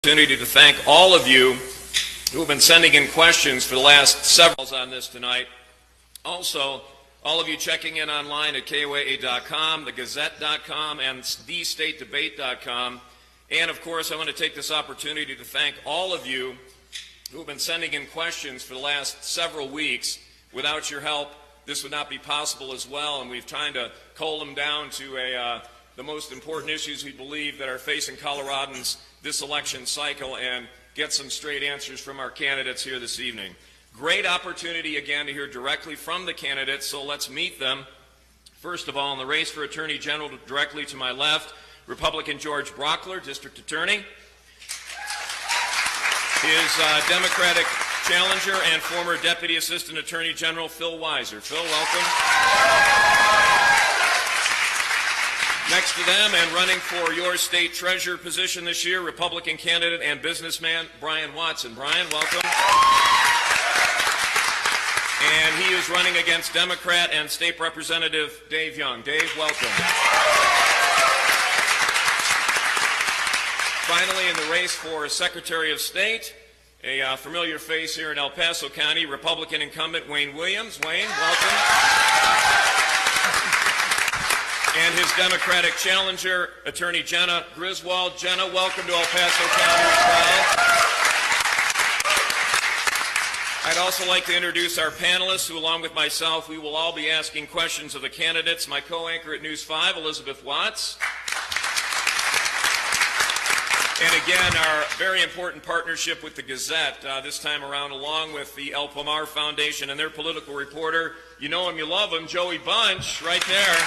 Opportunity to thank all of you who have been sending in questions for the last several on this tonight. Also, all of you checking in online at KOAA.com, thegazette.com, and thestatedebate.com. And of course, I want to take this opportunity to thank all of you who have been sending in questions for the last several weeks. Without your help, this would not be possible as well, and we've tried to cull them down to the most important issues we believe that are facing Coloradans this election cycle and get some straight answers from our candidates here this evening. Great opportunity again to hear directly from the candidates, so let's meet them. First of all, in the race for Attorney General, directly to my left, Republican George Brauchler, District Attorney. His Democratic challenger and former Deputy Assistant Attorney General Phil Weiser. Phil, welcome. Next to them and running for your state treasurer position this year, Republican candidate and businessman Brian Watson. Brian, welcome. And he is running against Democrat and State Representative Dave Young. Dave, welcome. Finally, in the race for Secretary of State, a familiar face here in El Paso County, Republican incumbent Wayne Williams. Wayne, welcome. And his Democratic challenger, Attorney Jena Griswold. Jena, welcome to El Paso County as well. I'd also like to introduce our panelists who, along with myself, we will all be asking questions of the candidates. My co-anchor at News 5, Elizabeth Watts. And again, our very important partnership with the Gazette this time around, along with the El Pomar Foundation and their political reporter. You know him, you love him, Joey Bunch, right there.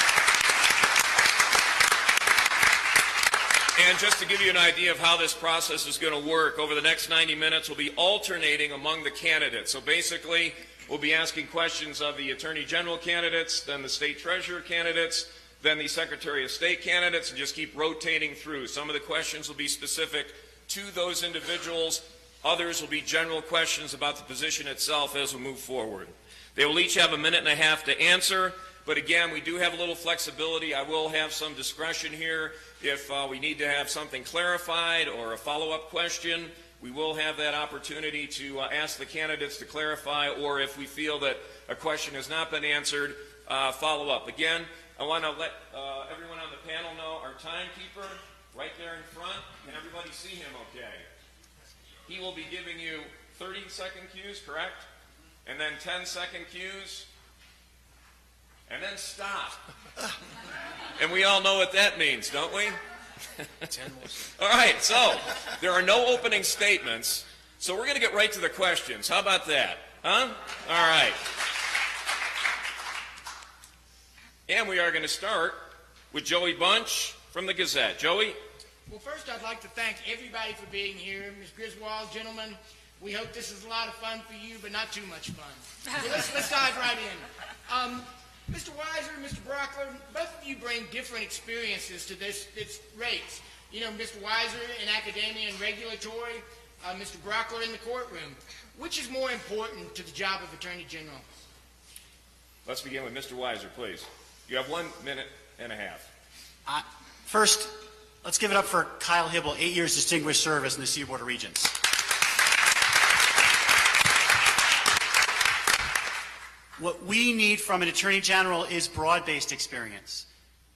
And just to give you an idea of how this process is going to work, over the next 90 minutes we'll be alternating among the candidates. So basically, we'll be asking questions of the Attorney General candidates, then the State Treasurer candidates, then the Secretary of State candidates, and just keep rotating through. Some of the questions will be specific to those individuals. Others will be general questions about the position itself as we move forward. They will each have a minute and a half to answer. But again, we do have a little flexibility. I will have some discretion here. If we need to have something clarified or a follow-up question, we will have that opportunity to ask the candidates to clarify, or if we feel that a question has not been answered, follow up. Again, I want to let everyone on the panel know our timekeeper right there in front. Can everybody see him okay? He will be giving you 30-second cues, correct? And then 10-second cues. And then stop. And we all know what that means, don't we? All right, so there are no opening statements, so we're going to get right to the questions. How about that? Huh? All right. And we are going to start with Joey Bunch from the Gazette. Joey? Well, first I'd like to thank everybody for being here. Ms. Griswold, gentlemen, we hope this is a lot of fun for you, but not too much fun. So let's dive right in. Mr. Weiser, Mr. Brauchler, both of you bring different experiences to this race. You know, Mr. Weiser in academia and regulatory, Mr. Brauchler in the courtroom. Which is more important to the job of Attorney General? Let's begin with Mr. Weiser, please. You have 1 minute and a half. First, let's give it up for Kyle Hybl, 8 years distinguished service in the Seaboard of Regents. What we need from an Attorney General is broad-based experience.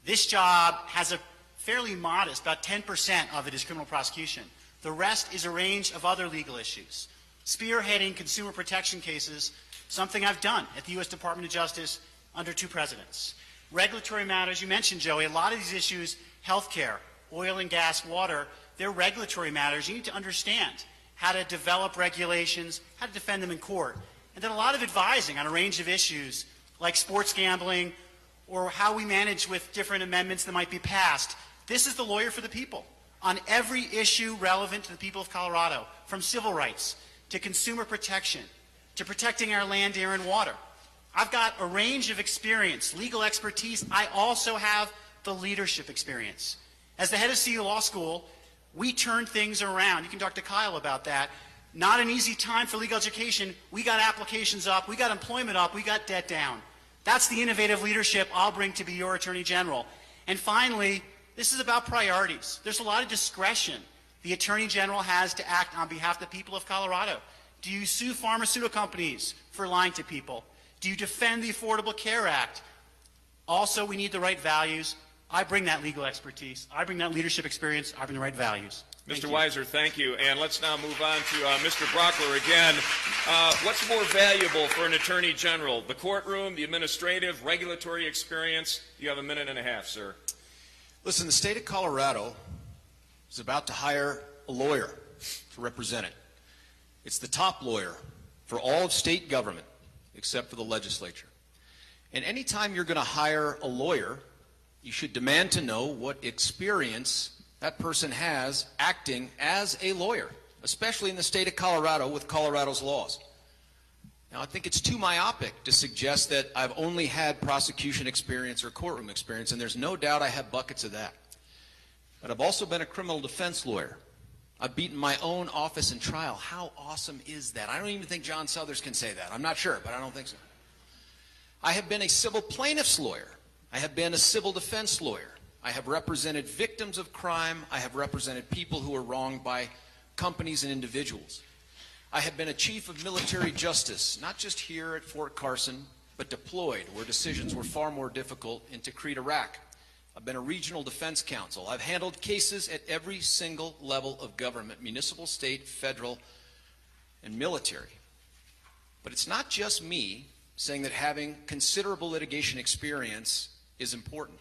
This job has a fairly modest, about 10% of it is criminal prosecution. The rest is a range of other legal issues. Spearheading consumer protection cases, something I've done at the U.S. Department of Justice under 2 presidents. Regulatory matters, you mentioned, Joey, a lot of these issues, healthcare, oil and gas, water, they're regulatory matters. You need to understand how to develop regulations, how to defend them in court. And then a lot of advising on a range of issues like sports gambling or how we manage with different amendments that might be passed. This is the lawyer for the people on every issue relevant to the people of Colorado, from civil rights to consumer protection to protecting our land, air, and water. I've got a range of experience, legal expertise. I also have the leadership experience. As the head of CU Law School, we turned things around. You can talk to Kyle about that. Not an easy time for legal education. We got applications up, we got employment up, we got debt down. That's the innovative leadership I'll bring to be your Attorney General. And finally, this is about priorities. There's a lot of discretion The Attorney General has to act on behalf of the people of Colorado. Do you sue pharmaceutical companies for lying to people? Do you defend the Affordable Care Act? Also, we need the right values. I bring that legal expertise. I bring that leadership experience. I bring the right values. Mr. Weiser, thank you. And let's now move on to Mr. Brockler again. What's more valuable for an Attorney General, the courtroom, the administrative, regulatory experience? You have a minute and a half, sir. Listen, the state of Colorado is about to hire a lawyer to represent it. It's the top lawyer for all of state government, except for the legislature. And anytime you're going to hire a lawyer, you should demand to know what experience that person has acting as a lawyer, especially in the state of Colorado with Colorado's laws. Now, I think it's too myopic to suggest that I've only had prosecution experience or courtroom experience, and there's no doubt I have buckets of that. But I've also been a criminal defense lawyer. I've beaten my own office in trial. How awesome is that? I don't even think John Suthers can say that. I'm not sure, but I don't think so. I have been a civil plaintiff's lawyer. I have been a civil defense lawyer. I have represented victims of crime. I have represented people who were wronged by companies and individuals. I have been a chief of military justice, not just here at Fort Carson, but deployed where decisions were far more difficult in Tikrit, Iraq. I've been a regional defense counsel. I've handled cases at every single level of government, municipal, state, federal, and military. But it's not just me saying that having considerable litigation experience is important.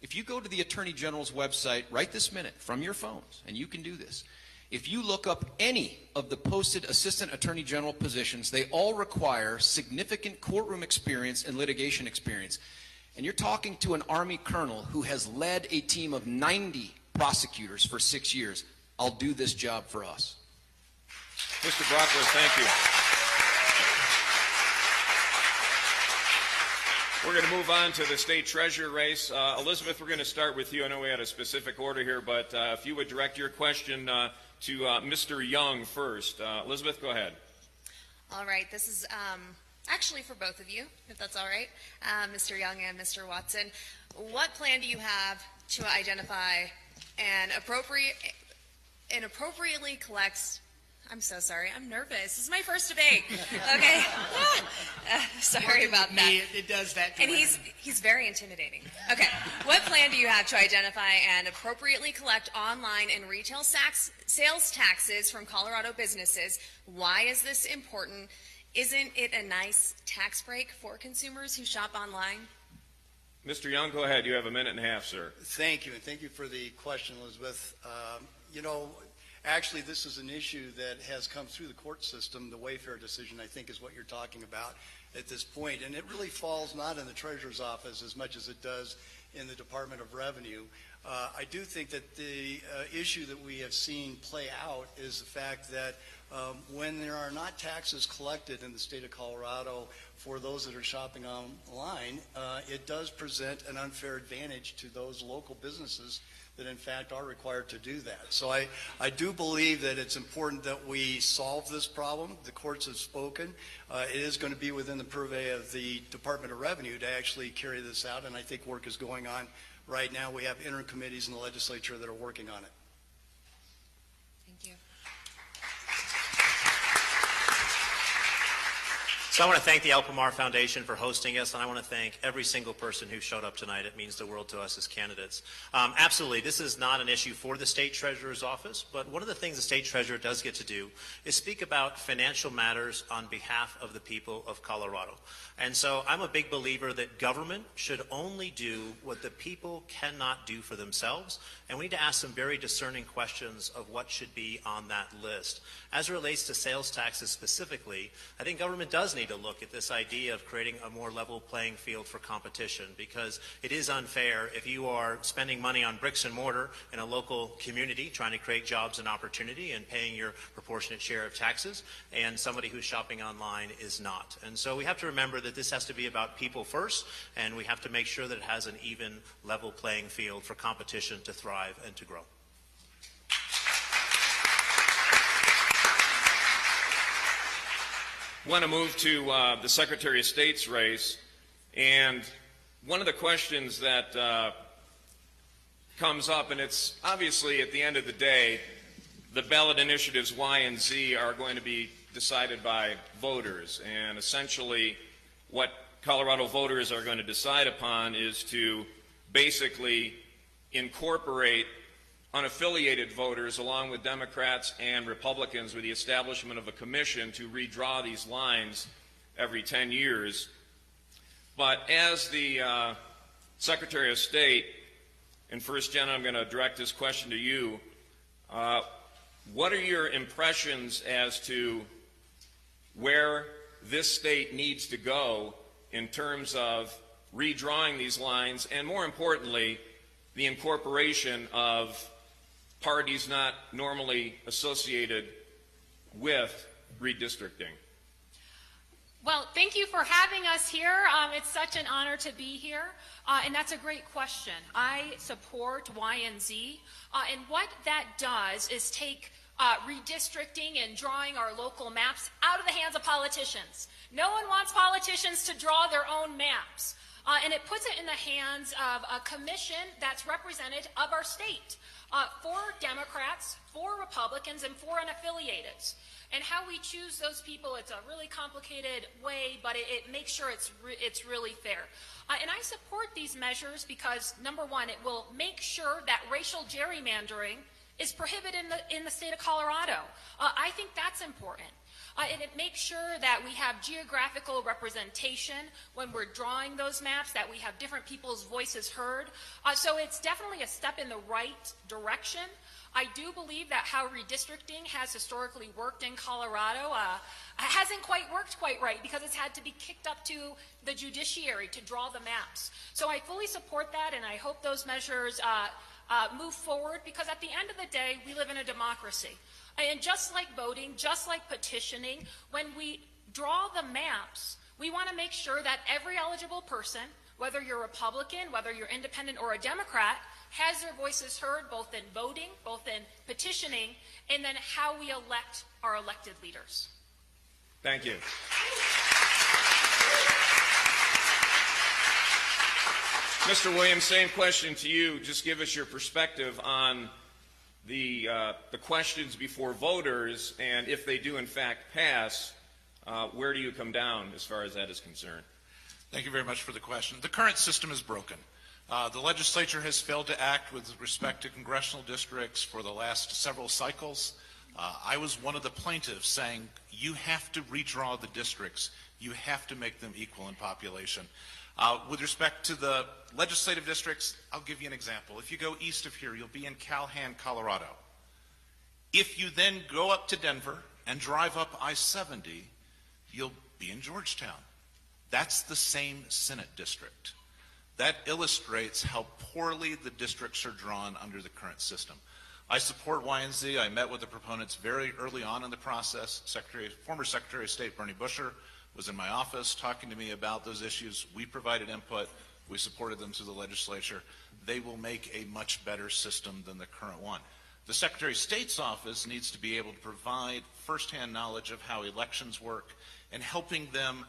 If you go to the Attorney General's website right this minute from your phones, and you can do this, if you look up any of the posted Assistant Attorney General positions, they all require significant courtroom experience and litigation experience. And you're talking to an Army colonel who has led a team of 90 prosecutors for 6 years. I'll do this job for us. Mr. Brockler, thank you. We're going to move on to the state treasurer race. Elizabeth, we're going to start with you. I know we had a specific order here, but if you would direct your question to Mr. Young first. Elizabeth, go ahead. All right. This is actually for both of you, if that's all right, Mr. Young and Mr. Watson. What plan do you have to identify and appropriately collect? I'm so sorry. I'm nervous. This is my first debate. Okay. Sorry about that. It does that to And women. he's very intimidating. Okay. What plan do you have to identify and appropriately collect online and retail sales taxes from Colorado businesses? Why is this important? Isn't it a nice tax break for consumers who shop online? Mr. Young, go ahead. You have a minute and a half, sir. Thank you, and thank you for the question, Elizabeth. Actually, this is an issue that has come through the court system. The Wayfair decision, I think, is what you're talking about at this point. And it really falls not in the Treasurer's office as much as it does in the Department of Revenue. I do think that the issue that we have seen play out is the fact that when there are not taxes collected in the state of Colorado for those that are shopping online, it does present an unfair advantage to those local businesses that in fact are required to do that. So I do believe that it's important that we solve this problem. The courts have spoken. It is going to be within the purvey of the Department of Revenue to actually carry this out, and I think work is going on right now. We have interim committees in the legislature that are working on it. Thank you. So I want to thank the Alpamar Foundation for hosting us, and I want to thank every single person who showed up tonight. It means the world to us as candidates. Absolutely, this is not an issue for the State Treasurer's Office, but one of the things the State Treasurer does get to do is speak about financial matters on behalf of the people of Colorado. And so I'm a big believer that government should only do what the people cannot do for themselves, and we need to ask some very discerning questions of what should be on that list. As it relates to sales taxes specifically, I think government does need to look at this idea of creating a more level playing field for competition, because it is unfair if you are spending money on bricks and mortar in a local community trying to create jobs and opportunity and paying your proportionate share of taxes, and somebody who's shopping online is not. And so we have to remember that this has to be about people first, and we have to make sure that it has an even level playing field for competition to thrive and to grow. I want to move to the Secretary of State's race, and one of the questions that comes up, and it's obviously at the end of the day, the ballot initiatives Y and Z are going to be decided by voters, and essentially what Colorado voters are going to decide upon is to basically incorporate unaffiliated voters along with Democrats and Republicans with the establishment of a commission to redraw these lines every 10 years. But as the Secretary of State, and first, Jenna, I'm going to direct this question to you. What are your impressions as to where this state needs to go in terms of redrawing these lines, and more importantly, the incorporation of parties not normally associated with redistricting? Well, thank you for having us here. It's such an honor to be here, and that's a great question. I support Y and Z, and what that does is take redistricting and drawing our local maps out of the hands of politicians. No one wants politicians to draw their own maps, and it puts it in the hands of a commission that's representative of our state, for Democrats, for Republicans, and for unaffiliateds. And how we choose those people, it's a really complicated way, but it makes sure it's really fair. And I support these measures because, number one, it will make sure that racial gerrymandering is prohibited in the state of Colorado. I think that's important. And it makes sure that we have geographical representation when we're drawing those maps, that we have different people's voices heard. So it's definitely a step in the right direction. I do believe that how redistricting has historically worked in Colorado hasn't quite worked quite right because it's had to be kicked up to the judiciary to draw the maps. So I fully support that, and I hope those measures move forward, because at the end of the day, we live in a democracy. And just like voting, just like petitioning, when we draw the maps, we want to make sure that every eligible person, whether you're Republican, whether you're independent or a Democrat, has their voices heard, both in voting, both in petitioning, and then how we elect our elected leaders. Thank you. Mr. Williams, same question to you. Just give us your perspective on the questions before voters, and if they do in fact pass, where do you come down as far as that is concerned? Thank you very much for the question. The current system is broken. The legislature has failed to act with respect to congressional districts for the last several cycles. I was one of the plaintiffs saying, you have to redraw the districts. You have to make them equal in population. With respect to the legislative districts, I'll give you an example. If you go east of here, you'll be in Calhan, Colorado. If you then go up to Denver and drive up I-70, you'll be in Georgetown. That's the same Senate district. That illustrates how poorly the districts are drawn under the current system. I support Y and Z. I met with the proponents very early on in the process. Former Secretary of State Bernie Busher was in my office talking to me about those issues. We provided input. We supported them through the legislature. They will make a much better system than the current one. The Secretary of State's office needs to be able to provide firsthand knowledge of how elections work and helping them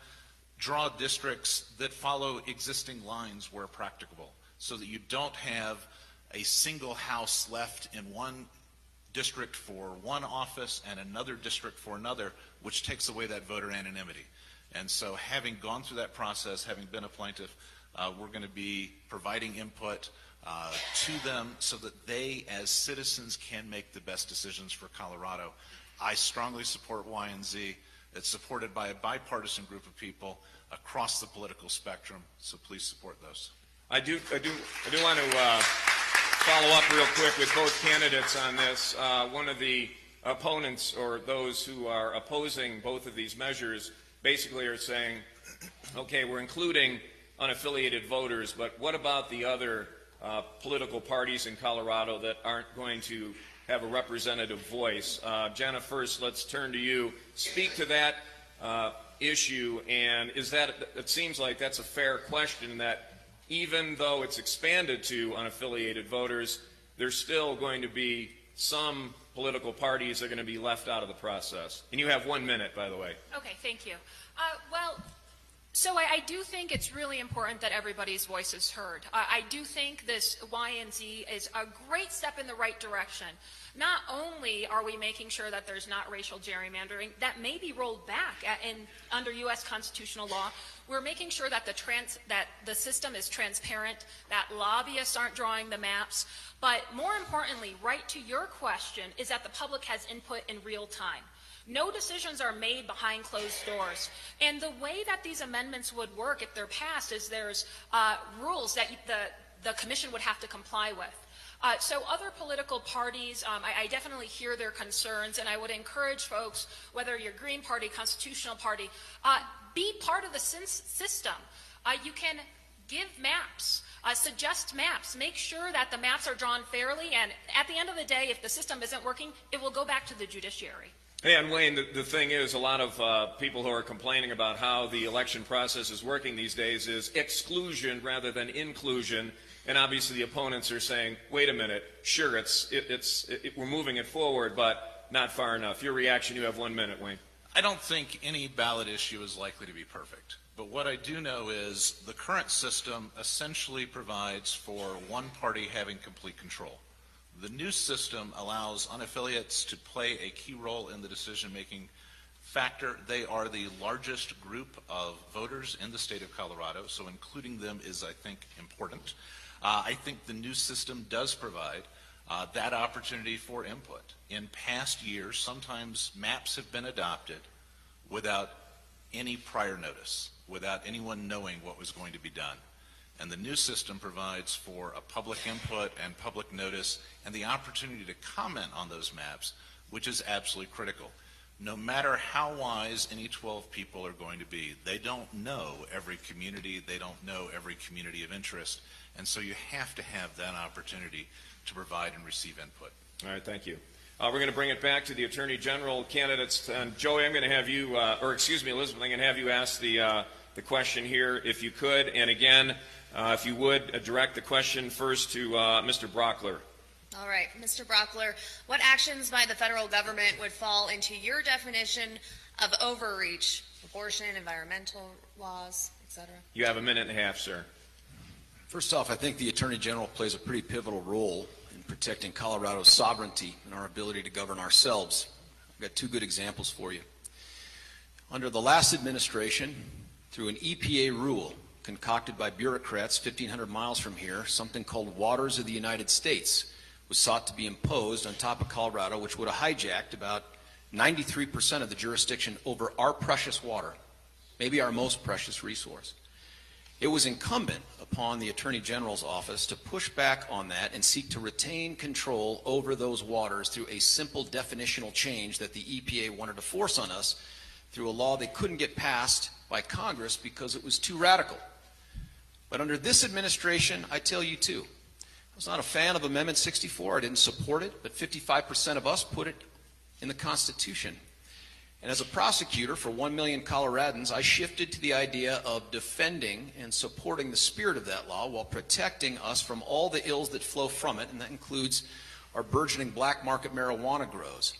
draw districts that follow existing lines where practicable, so that you don't have a single house left in one district for one office and another district for another, which takes away that voter anonymity. And so, having gone through that process, having been a plaintiff, we're going to be providing input to them so that they, as citizens, can make the best decisions for Colorado. I strongly support Y and Z. It's supported by a bipartisan group of people across the political spectrum, so please support those. I do want to follow up real quick with both candidates on this. One of the opponents, or those who are opposing both of these measures, basically are saying, okay, we're including unaffiliated voters, but what about the other political parties in Colorado that aren't going to have a representative voice? Jenna, first, let's turn to you. Speak to that issue, and it seems like that's a fair question, that even though it's expanded to unaffiliated voters, there's still going to be some political parties that are going to be left out of the process. And you have 1 minute, by the way. Okay, thank you. Well, So I do think it's really important that everybody's voice is heard. I do think this Y&Z is a great step in the right direction. Not only are we making sure that there's not racial gerrymandering, that may be rolled back under U.S. constitutional law. We're making sure that the system is transparent, that lobbyists aren't drawing the maps. But more importantly, right to your question, is that the public has input in real time. No decisions are made behind closed doors. And the way that these amendments would work if they're passed is there's rules that the commission would have to comply with. So other political parties, I definitely hear their concerns, and I would encourage folks, whether you're Green Party, Constitutional Party, be part of the system. You can give maps, suggest maps, make sure that the maps are drawn fairly, and at the end of the day, if the system isn't working, it will go back to the judiciary. Hey, and Wayne, the thing is, a lot of people who are complaining about how the election process is working these days is exclusion rather than inclusion. And obviously the opponents are saying, wait a minute, sure, we're moving it forward, but not far enough. Your reaction, you have 1 minute, Wayne. I don't think any ballot issue is likely to be perfect. But what I do know is the current system essentially provides for one party having complete control. The new system allows unaffiliates to play a key role in the decision-making factor. They are the largest group of voters in the state of Colorado, so including them is, I think, important. I think the new system does provide that opportunity for input. In past years, sometimes maps have been adopted without any prior notice, without anyone knowing what was going to be done. And the new system provides for a public input and public notice and the opportunity to comment on those maps, which is absolutely critical. No matter how wise any 12 people are going to be, they don't know every community, they don't know every community of interest, and so you have to have that opportunity to provide and receive input. All right, thank you. We're going to bring it back to the Attorney General candidates. And Joey, I'm going to have you, Elizabeth, I'm going to have you ask the question here, if you could. And again, if you would, direct the question first to Mr. Brockler. All right, Mr. Brockler, what actions by the federal government would fall into your definition of overreach? Abortion, environmental laws, etc. You have 1.5 minutes, sir. First off, I think the Attorney General plays a pretty pivotal role in protecting Colorado's sovereignty and our ability to govern ourselves. I've got 2 good examples for you. Under the last administration, through an EPA rule concocted by bureaucrats 1,500 miles from here, something called Waters of the United States was sought to be imposed on top of Colorado, which would have hijacked about 93% of the jurisdiction over our precious water, maybe our most precious resource. It was incumbent upon the Attorney General's office to push back on that and seek to retain control over those waters through a simple definitional change that the EPA wanted to force on us through a law they couldn't get passed by Congress because it was too radical. But under this administration, I tell you too, I was not a fan of Amendment 64. I didn't support it, but 55% of us put it in the Constitution. And as a prosecutor for 1 million Coloradans, I shifted to the idea of defending and supporting the spirit of that law while protecting us from all the ills that flow from it, and that includes our burgeoning black market marijuana grows.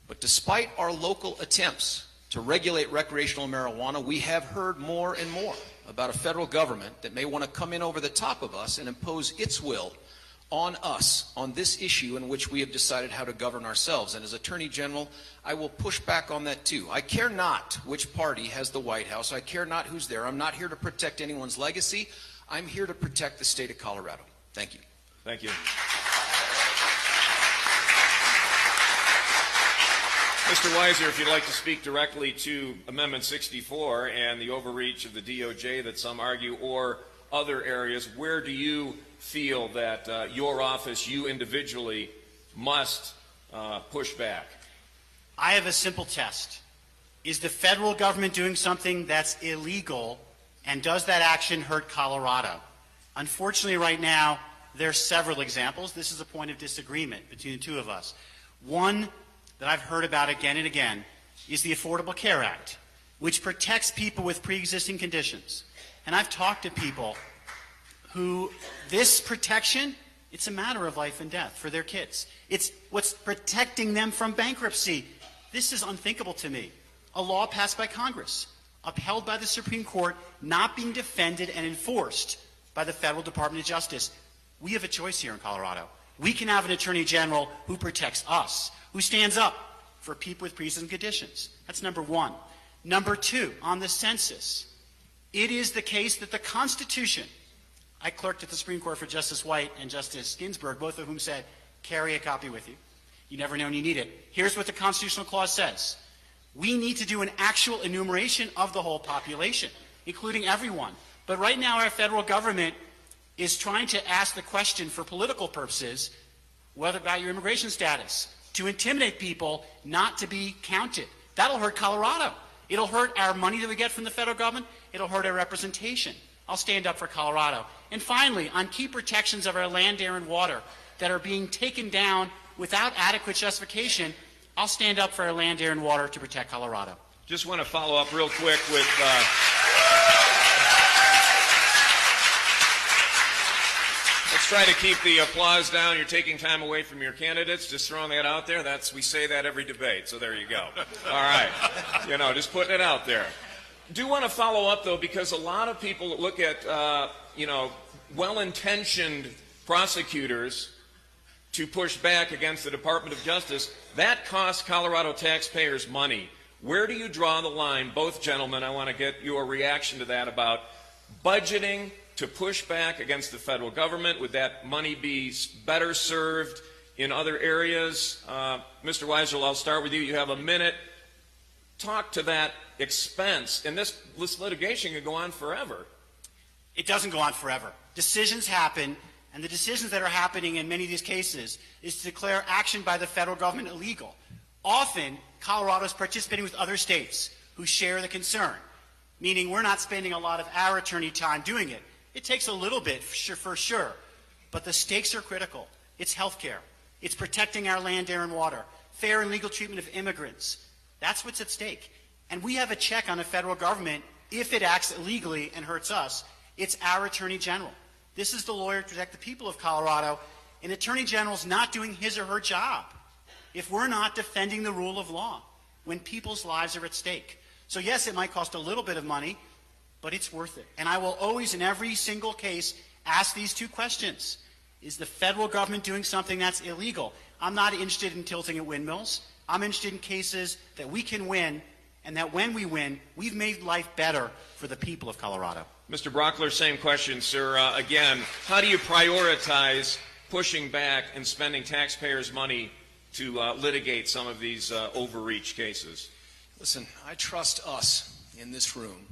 But despite our local attempts to regulate recreational marijuana, we have heard more and more about a federal government that may want to come in over the top of us and impose its will on us on this issue in which we have decided how to govern ourselves. And as Attorney General, I will push back on that too. I care not which party has the White House. I care not who's there. I'm not here to protect anyone's legacy. I'm here to protect the state of Colorado. Thank you. Thank you. Mr. Weiser, if you'd like to speak directly to Amendment 64 and the overreach of the DOJ that some argue, or other areas, where do you feel that your office, you individually, must push back? I have a simple test. Is the federal government doing something that's illegal, and does that action hurt Colorado? Unfortunately, right now, there are several examples. This is a point of disagreement between the two of us. One that I've heard about again and again is the Affordable Care Act, which protects people with pre-existing conditions. And I've talked to people who this protection, it's a matter of life and death for their kids. It's what's protecting them from bankruptcy. This is unthinkable to me. A law passed by Congress, upheld by the Supreme Court, not being defended and enforced by the Federal Department of Justice. We have a choice here in Colorado. We can have an Attorney General who protects us, who stands up for people with pre-existing conditions. That's number one. Number two, on the census, it is the case that the Constitution, I clerked at the Supreme Court for Justice White and Justice Ginsburg, both of whom said, carry a copy with you. You never know when you need it. Here's what the constitutional clause says. We need to do an actual enumeration of the whole population, including everyone. But right now our federal government is trying to ask the question for political purposes, whether about your immigration status, to intimidate people not to be counted. That'll hurt Colorado. It'll hurt our money that we get from the federal government. It'll hurt our representation. I'll stand up for Colorado. And finally, on key protections of our land, air, and water that are being taken down without adequate justification, I'll stand up for our land, air, and water to protect Colorado. Just want to follow up real quick with... Let's try to keep the applause down. You're taking time away from your candidates. Just throwing that out there. We say that every debate, so there you go. All right. Just putting it out there. Do want to follow up, though, because a lot of people look at, well-intentioned prosecutors to push back against the Department of Justice. That costs Colorado taxpayers money. Where do you draw the line? Both gentlemen, I want to get your reaction to that about budgeting to push back against the federal government. Would that money be better served in other areas? Mr. Weisel, I'll start with you. You have a minute. Talk to that expense. And this litigation could go on forever. It doesn't go on forever. Decisions happen, and the decisions that are happening in many of these cases is to declare action by the federal government illegal. Often, Colorado is participating with other states who share the concern, meaning we're not spending a lot of our attorney time doing it. It takes a little bit, for sure, but the stakes are critical. It's health care. It's protecting our land, air, and water. Fair and legal treatment of immigrants. That's what's at stake. And we have a check on the federal government if it acts illegally and hurts us. It's our Attorney General. This is the lawyer to protect the people of Colorado. An Attorney General's not doing his or her job if we're not defending the rule of law when people's lives are at stake. So yes, it might cost a little bit of money, but it's worth it. And I will always, in every single case, ask these two questions. Is the federal government doing something that's illegal? I'm not interested in tilting at windmills. I'm interested in cases that we can win, and that when we win, we've made life better for the people of Colorado. Mr. Brockler, same question, sir. Again, how do you prioritize pushing back and spending taxpayers' money to litigate some of these overreach cases? Listen, I trust us in this room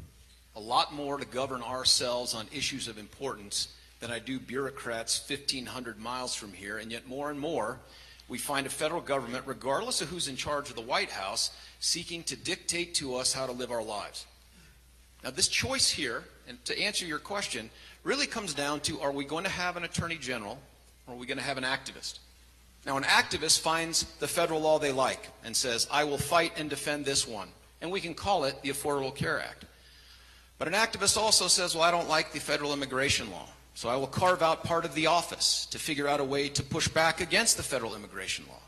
a lot more to govern ourselves on issues of importance than I do bureaucrats 1,500 miles from here, and yet more and more we find a federal government, regardless of who's in charge of the White House, seeking to dictate to us how to live our lives. Now, this choice here, and to answer your question, really comes down to, are we going to have an Attorney General or are we going to have an activist? Now, an activist finds the federal law they like and says, I will fight and defend this one, and we can call it the Affordable Care Act. But an activist also says, well, I don't like the federal immigration law, so I will carve out part of the office to figure out a way to push back against the federal immigration law.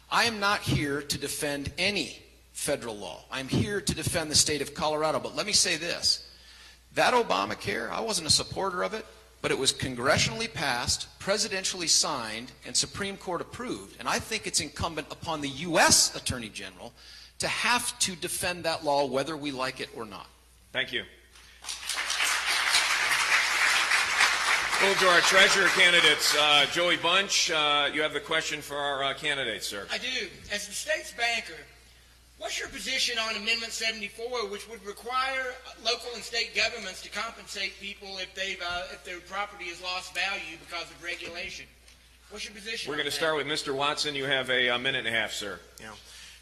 I am not here to defend any federal law. I'm here to defend the state of Colorado. But let me say this. That Obamacare, I wasn't a supporter of it, but it was congressionally passed, presidentially signed, and Supreme Court approved. And I think it's incumbent upon the U.S. Attorney General to have to defend that law whether we like it or not. Thank you. Move to our treasurer candidates. Joey Bunch, you have the question for our candidates, sir. I do. As the state's banker, what's your position on Amendment 74, which would require local and state governments to compensate people if their property has lost value because of regulation? What's your position? We're going to start with Mr. Watson. You have a minute and a half, sir. Yeah.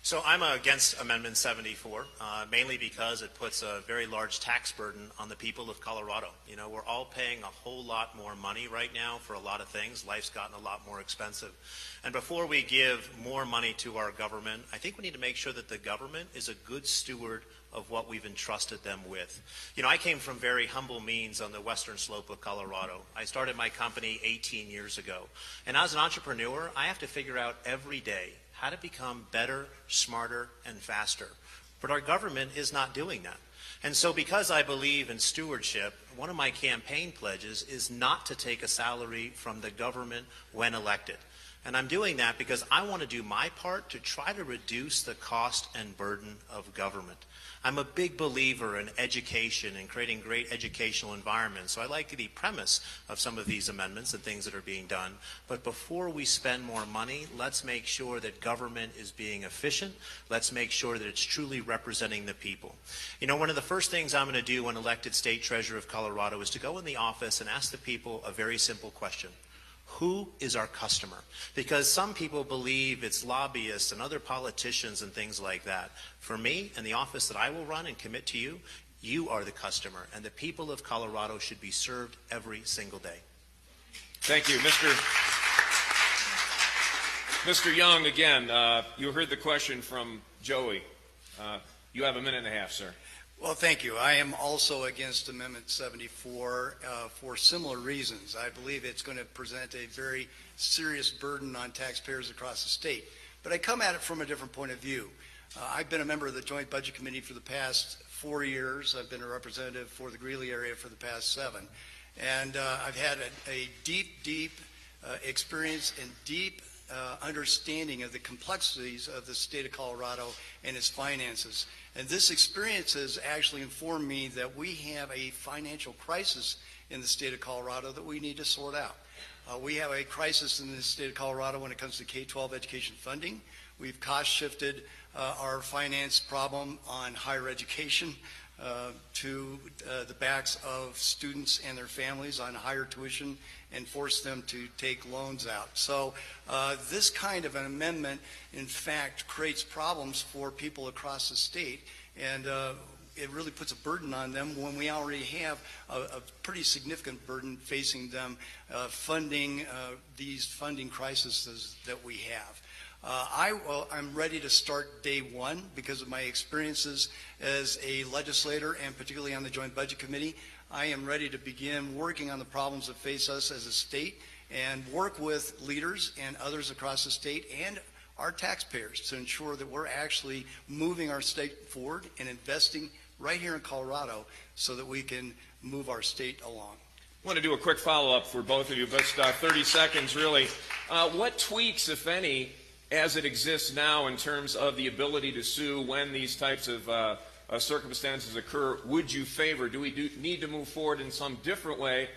So I'm against Amendment 74, mainly because it puts a very large tax burden on the people of Colorado. You know, we're all paying a whole lot more money right now for a lot of things. Life's gotten a lot more expensive. And before we give more money to our government, I think we need to make sure that the government is a good steward of what we've entrusted them with. You know, I came from very humble means on the western slope of Colorado. I started my company 18 years ago. And as an entrepreneur, I have to figure out every day how to become better, smarter, and faster. But our government is not doing that. And so because I believe in stewardship, one of my campaign pledges is not to take a salary from the government when elected. And I'm doing that because I want to do my part to try to reduce the cost and burden of government. I'm a big believer in education and creating great educational environments. So I like the premise of some of these amendments and things that are being done. But before we spend more money, let's make sure that government is being efficient. Let's make sure that it's truly representing the people. You know, one of the first things I'm going to do when elected state treasurer of Colorado is to go in the office and ask the people a very simple question. Who is our customer? Because some people believe it's lobbyists and other politicians and things like that. For me, and the office that I will run and commit to you, you are the customer, and the people of Colorado should be served every single day. Thank you. Mr. Young, again, you heard the question from Joey. You have a minute and a half, sir. Well, thank you. I am also against Amendment 74 for similar reasons. I believe it's going to present a very serious burden on taxpayers across the state. But I come at it from a different point of view. I've been a member of the Joint Budget Committee for the past 4 years. I've been a representative for the Greeley area for the past 7. And I've had a deep experience and deep understanding of the complexities of the state of Colorado and its finances. And this experience has actually informed me that we have a financial crisis in the state of Colorado that we need to sort out. We have a crisis in the state of Colorado when it comes to K-12 education funding. We've cost shifted our finance problem on higher education to the backs of students and their families on higher tuition and force them to take loans out. So this kind of an amendment, in fact, creates problems for people across the state, and it really puts a burden on them when we already have a pretty significant burden facing them funding these funding crises that we have. I'm ready to start day one because of my experiences as a legislator and particularly on the Joint Budget Committee. I am ready to begin working on the problems that face us as a state and work with leaders and others across the state and our taxpayers to ensure that we're actually moving our state forward and investing right here in Colorado so that we can move our state along. I want to do a quick follow-up for both of you, but 30 seconds really. What tweaks, if any, as it exists now in terms of the ability to sue when these types of circumstances occur, would you favor? Do we need to move forward in some different way?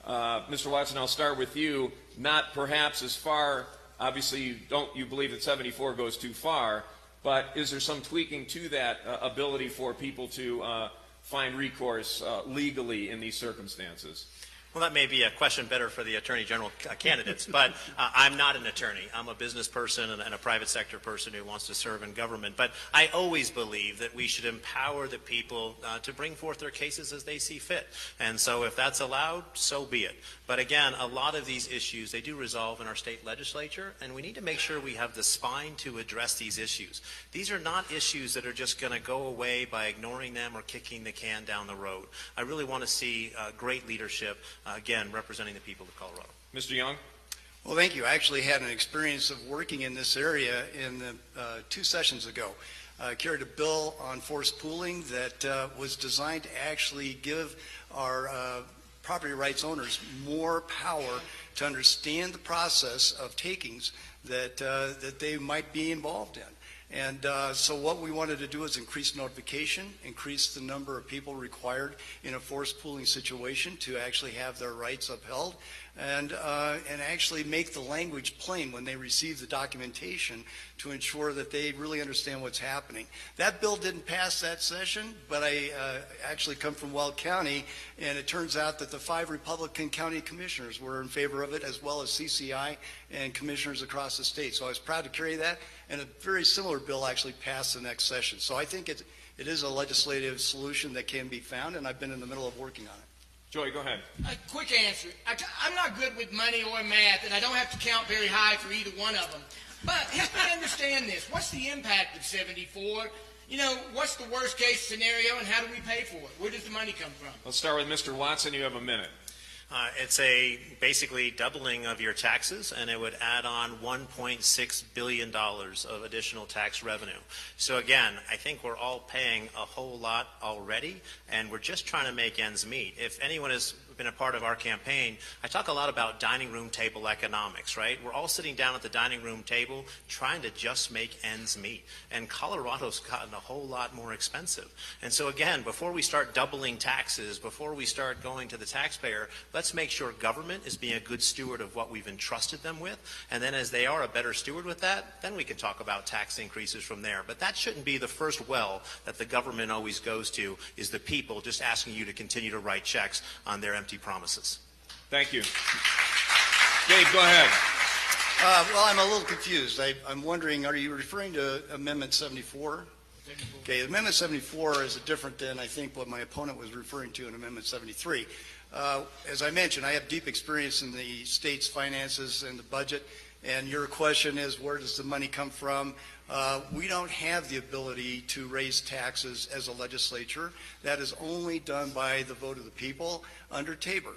Mr. Watson, I'll start with you. Not perhaps as far, obviously you believe that 74 goes too far, but is there some tweaking to that ability for people to find recourse legally in these circumstances? Well, that may be a question better for the Attorney General candidates, but I'm not an attorney. I'm a business person and a private sector person who wants to serve in government. But I always believe that we should empower the people to bring forth their cases as they see fit. And so if that's allowed, so be it. But again, a lot of these issues, they do resolve in our state legislature, and we need to make sure we have the spine to address these issues. These are not issues that are just going to go away by ignoring them or kicking the can down the road. I really want to see great leadership again, representing the people of Colorado. Mr. Young? Well, thank you. I actually had an experience of working in this area in the 2 sessions ago. I carried a bill on forced pooling that was designed to actually give our property rights owners more power to understand the process of takings that they might be involved in. And so what we wanted to do is increase notification, increase the number of people required in a forced pooling situation to actually have their rights upheld, and actually make the language plain when they receive the documentation to ensure that they really understand what's happening. That bill didn't pass that session, but I actually come from Weld County, and it turns out that the 5 Republican county commissioners were in favor of it, as well as CCI and commissioners across the state. So I was proud to carry that, and a very similar bill actually passed the next session. So I think it is a legislative solution that can be found, and I've been in the middle of working on it. Joey, go ahead. A quick answer. I'm not good with money or math, and I don't have to count very high for either one of them. But help me understand this. What's the impact of 74? You know, what's the worst case scenario, and how do we pay for it? Where does the money come from? Let's start with Mr. Watson. You have a minute. It's a basically doubling of your taxes, and it would add on $1.6 billion of additional tax revenue. So again, I think we're all paying a whole lot already, and we're just trying to make ends meet. If anyone has been a part of our campaign, I talk a lot about dining room table economics, right? We're all sitting down at the dining room table trying to just make ends meet. And Colorado's gotten a whole lot more expensive. And so again, before we start doubling taxes, before we start going to the taxpayer, let's make sure government is being a good steward of what we've entrusted them with. And then as they are a better steward with that, then we can talk about tax increases from there. But that shouldn't be the first well that the government always goes to, is the people just asking you to continue to write checks on their empty promises. Thank you. Dave, go ahead. Well, I'm a little confused. I'm wondering, are you referring to Amendment 74? Okay, Amendment 74 is different than I think what my opponent was referring to in Amendment 73. As I mentioned, I have deep experience in the state's finances and the budget, and your question is, where does the money come from? We don't have the ability to raise taxes as a legislature. That is only done by the vote of the people under Tabor.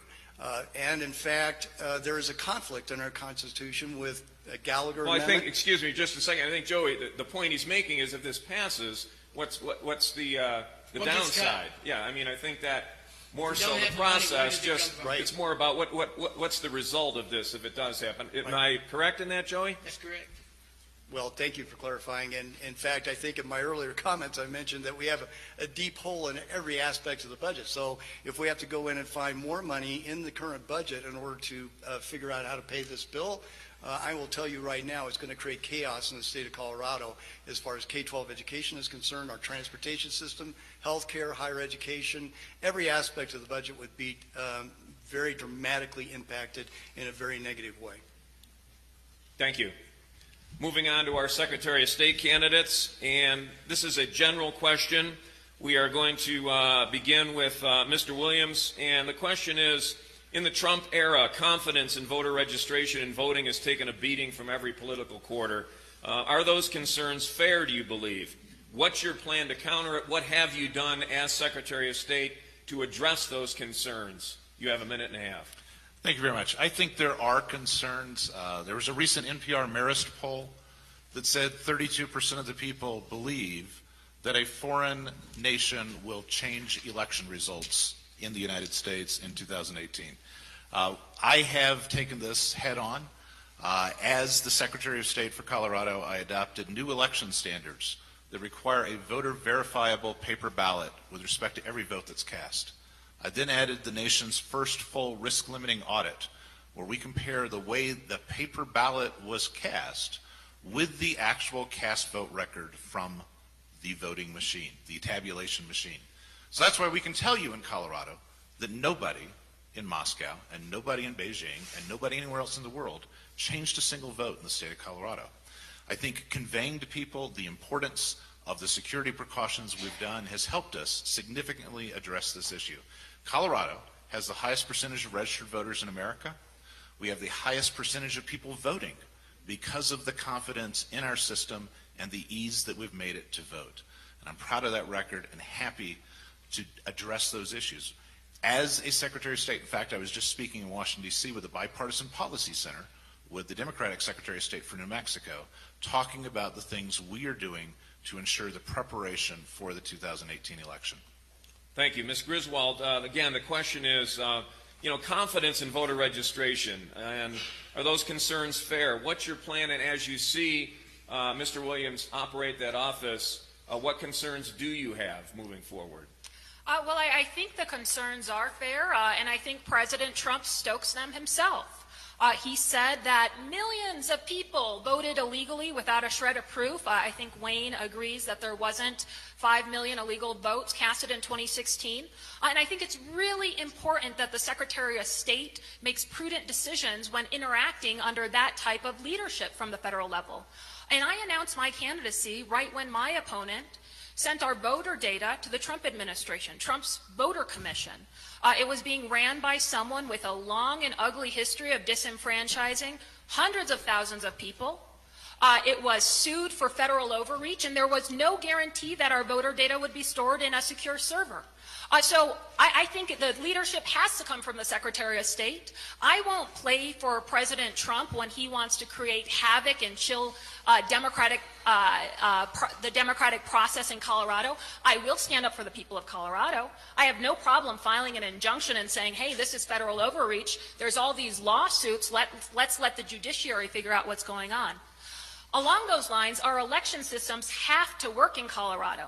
And in fact, there is a conflict in our Constitution with Gallagher Well, Amendment. excuse me, just a second. I think, Joey, the point he's making is if this passes, what's the Well, downside? Yeah, I mean, I think that more If you so don't the have the money, where process, does it come just from? it's more about what's the result of this if it does happen. Am I correct in that, Joey? That's correct. Well, thank you for clarifying. And in fact, I think in my earlier comments, I mentioned that we have a deep hole in every aspect of the budget. So if we have to go in and find more money in the current budget in order to figure out how to pay this bill, I will tell you right now, it's going to create chaos in the state of Colorado as far as K-12 education is concerned, our transportation system, healthcare, higher education. Every aspect of the budget would be very dramatically impacted in a very negative way. Thank you. Moving on to our Secretary of State candidates, and this is a general question. We are going to begin with Mr. Williams, and the question is, in the Trump era, confidence in voter registration and voting has taken a beating from every political quarter. Are those concerns fair, do you believe? What's your plan to counter it? What have you done as Secretary of State to address those concerns? You have a minute and a half. Thank you very much. I think there are concerns. There was a recent NPR Marist poll that said 32% of the people believe that a foreign nation will change election results in the United States in 2018. I have taken this head on. As the Secretary of State for Colorado, I adopted new election standards that require a voter verifiable paper ballot with respect to every vote that's cast. I then added the nation's first full risk limiting audit, where we compare the way the paper ballot was cast with the actual cast vote record from the voting machine, the tabulation machine. So that's why we can tell you in Colorado that nobody in Moscow and nobody in Beijing and nobody anywhere else in the world changed a single vote in the state of Colorado. I think conveying to people the importance of the security precautions we've done has helped us significantly address this issue. Colorado has the highest percentage of registered voters in America. We have the highest percentage of people voting because of the confidence in our system and the ease that we've made it to vote. And I'm proud of that record and happy to address those issues. As a Secretary of State, in fact, I was just speaking in Washington, D.C. with the Bipartisan Policy Center with the Democratic Secretary of State for New Mexico, talking about the things we are doing to ensure the preparation for the 2018 election. Thank you. Ms. Griswold, again, the question is, confidence in voter registration, and are those concerns fair? What's your plan, and as you see Mr. Williams operate that office, what concerns do you have moving forward? Well, I think the concerns are fair, and I think President Trump stokes them himself. He said that millions of people voted illegally without a shred of proof. I think Wayne agrees that there wasn't 5 million illegal votes casted in 2016. And I think it's really important that the Secretary of State makes prudent decisions when interacting under that type of leadership from the federal level. And I announced my candidacy right when my opponent sent our voter data to the Trump administration, Trump's voter commission. It was being ran by someone with a long and ugly history of disenfranchising hundreds of thousands of people. It was sued for federal overreach, and there was no guarantee that our voter data would be stored in a secure server. So I think the leadership has to come from the Secretary of State. I won't play for President Trump when he wants to create havoc and chill the democratic process in Colorado. I will stand up for the people of Colorado. I have no problem filing an injunction and saying, hey, this is federal overreach. There's all these lawsuits. Let's let the judiciary figure out what's going on. Along those lines, our election systems have to work in Colorado.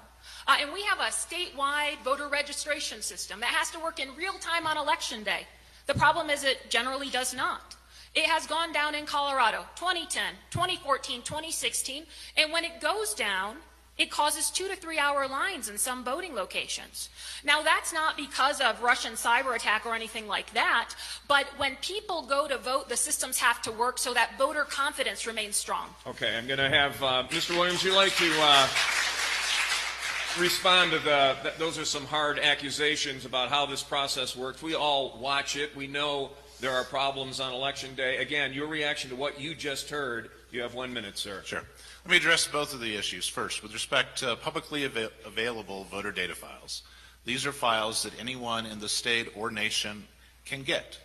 And we have a statewide voter registration system that has to work in real time on election day. The problem is it generally does not. It has gone down in Colorado, 2010, 2014, 2016, and when it goes down, it causes 2 to 3 hour lines in some voting locations. Now, that's not because of Russian cyber attack or anything like that, but when people go to vote, the systems have to work so that voter confidence remains strong. Okay, I'm going to have Mr. Williams, would you like to respond to those are some hard accusations about how this process works. We all watch it. We know there are problems on Election Day. Again, your reaction to what you just heard, you have 1 minute, sir. Sure. Let me address both of the issues. First, with respect to publicly available voter data files. These are files that anyone in the state or nation can get.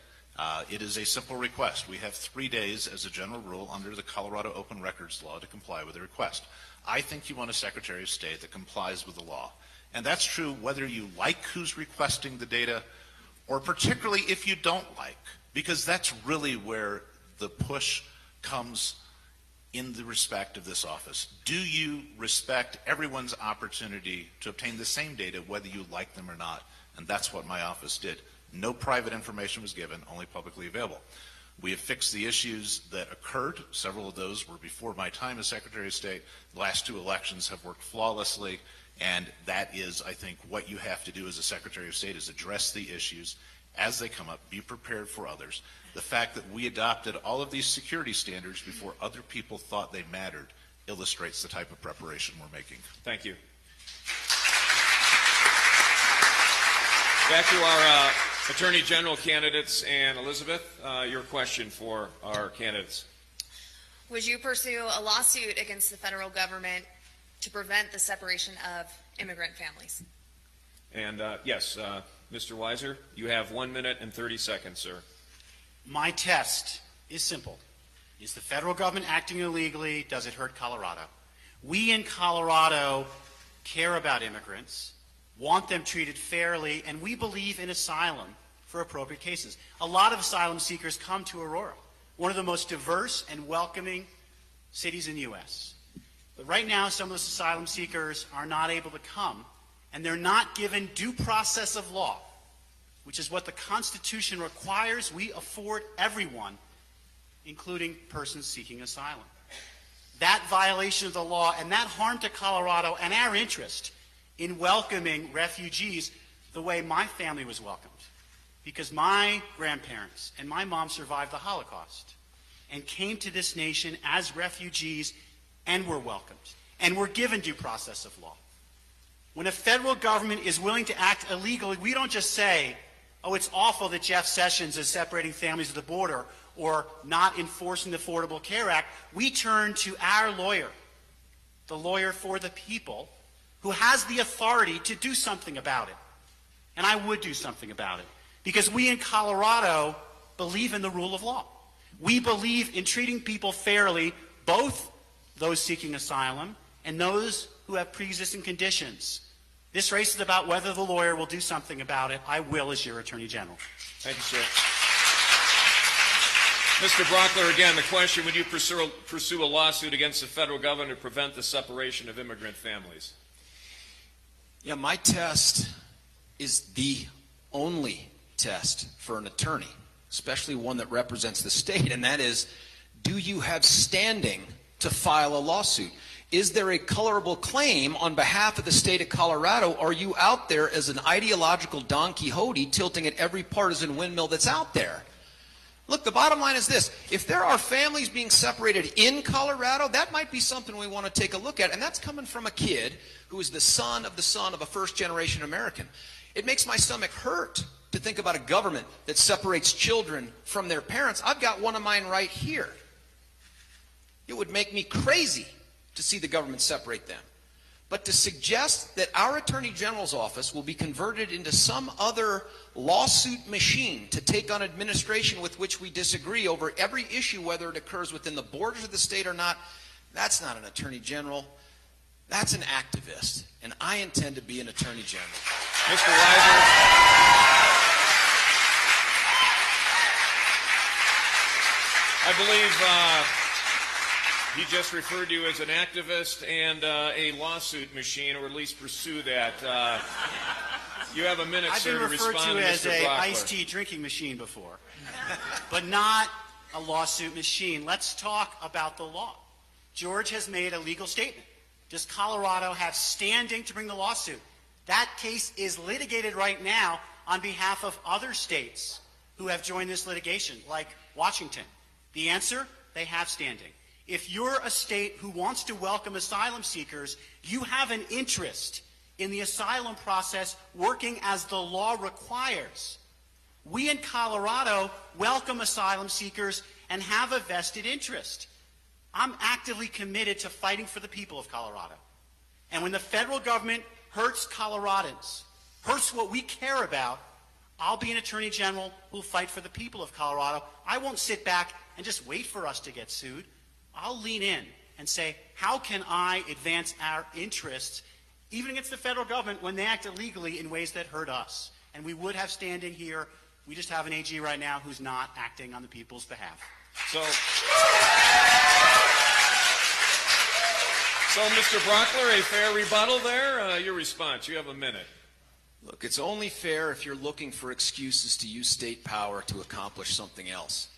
It is a simple request. We have 3 days as a general rule under the Colorado Open Records Law to comply with the request. I think you want a Secretary of State that complies with the law. And that's true whether you like who's requesting the data or particularly if you don't like, because that's really where the push comes in the respect of this office. Do you respect everyone's opportunity to obtain the same data whether you like them or not? And that's what my office did. No private information was given, only publicly available. We have fixed the issues that occurred. Several of those were before my time as Secretary of State. The last 2 elections have worked flawlessly, and that is, I think, what you have to do as a Secretary of State is address the issues as they come up, be prepared for others. The fact that we adopted all of these security standards before other people thought they mattered illustrates the type of preparation we're making. Thank you. Back to our Attorney General candidates, and Elizabeth, your question for our candidates. Would you pursue a lawsuit against the federal government to prevent the separation of immigrant families? And yes, Mr. Weiser, you have 1 minute and 30 seconds, sir. My test is simple. Is the federal government acting illegally? Does it hurt Colorado? We in Colorado care about immigrants, want them treated fairly, and we believe in asylum for appropriate cases. A lot of asylum seekers come to Aurora, one of the most diverse and welcoming cities in the U.S. But right now, some of those asylum seekers are not able to come, and they're not given due process of law, which is what the Constitution requires we afford everyone, including persons seeking asylum. That violation of the law and that harm to Colorado and our interest in welcoming refugees the way my family was welcomed, because my grandparents and my mom survived the Holocaust and came to this nation as refugees and were welcomed and were given due process of law. When a federal government is willing to act illegally, we don't just say, oh, it's awful that Jeff Sessions is separating families at the border or not enforcing the Affordable Care Act. We turn to our lawyer, the lawyer for the people, who has the authority to do something about it. And I would do something about it, because we in Colorado believe in the rule of law. We believe in treating people fairly, both those seeking asylum and those who have pre-existing conditions. This race is about whether the lawyer will do something about it. I will as your Attorney General. Thank you, sir. Mr. Brockler, again, the question, would you pursue a lawsuit against the federal government to prevent the separation of immigrant families? Yeah, my test is the only test for an attorney, especially one that represents the state, and that is, do you have standing to file a lawsuit? Is there a colorable claim on behalf of the state of Colorado? Are you out there as an ideological Don Quixote tilting at every partisan windmill that's out there? Look, the bottom line is this. If there are families being separated in Colorado, that might be something we want to take a look at, and that's coming from a kid who is the son of a first-generation American. It makes my stomach hurt to think about a government that separates children from their parents. I've got one of mine right here. It would make me crazy to see the government separate them. But to suggest that our Attorney General's office will be converted into some other lawsuit machine to take on administration with which we disagree over every issue, whether it occurs within the borders of the state or not, that's not an Attorney General. That's an activist. And I intend to be an Attorney General. Mr. Weiser. I believe he just referred to you as an activist and a lawsuit machine, or at least pursue that. You have a minute, sir, to respond to Mr. Brockler. I've been referred to as an iced tea drinking machine before, but not a lawsuit machine. Let's talk about the law. George has made a legal statement. Does Colorado have standing to bring the lawsuit? That case is litigated right now on behalf of other states who have joined this litigation, like Washington. The answer, they have standing. If you're a state who wants to welcome asylum seekers, you have an interest in the asylum process working as the law requires. We in Colorado welcome asylum seekers and have a vested interest. I'm actively committed to fighting for the people of Colorado. And when the federal government hurts Coloradans, hurts what we care about, I'll be an Attorney General who will fight for the people of Colorado. I won't sit back and just wait for us to get sued. I'll lean in and say, how can I advance our interests, even against the federal government, when they act illegally in ways that hurt us? And we would have standing here. We just have an AG right now who's not acting on the people's behalf. So Mr. Brockler, a fair rebuttal there? Your response. You have a minute. Look, it's only fair if you're looking for excuses to use state power to accomplish something else.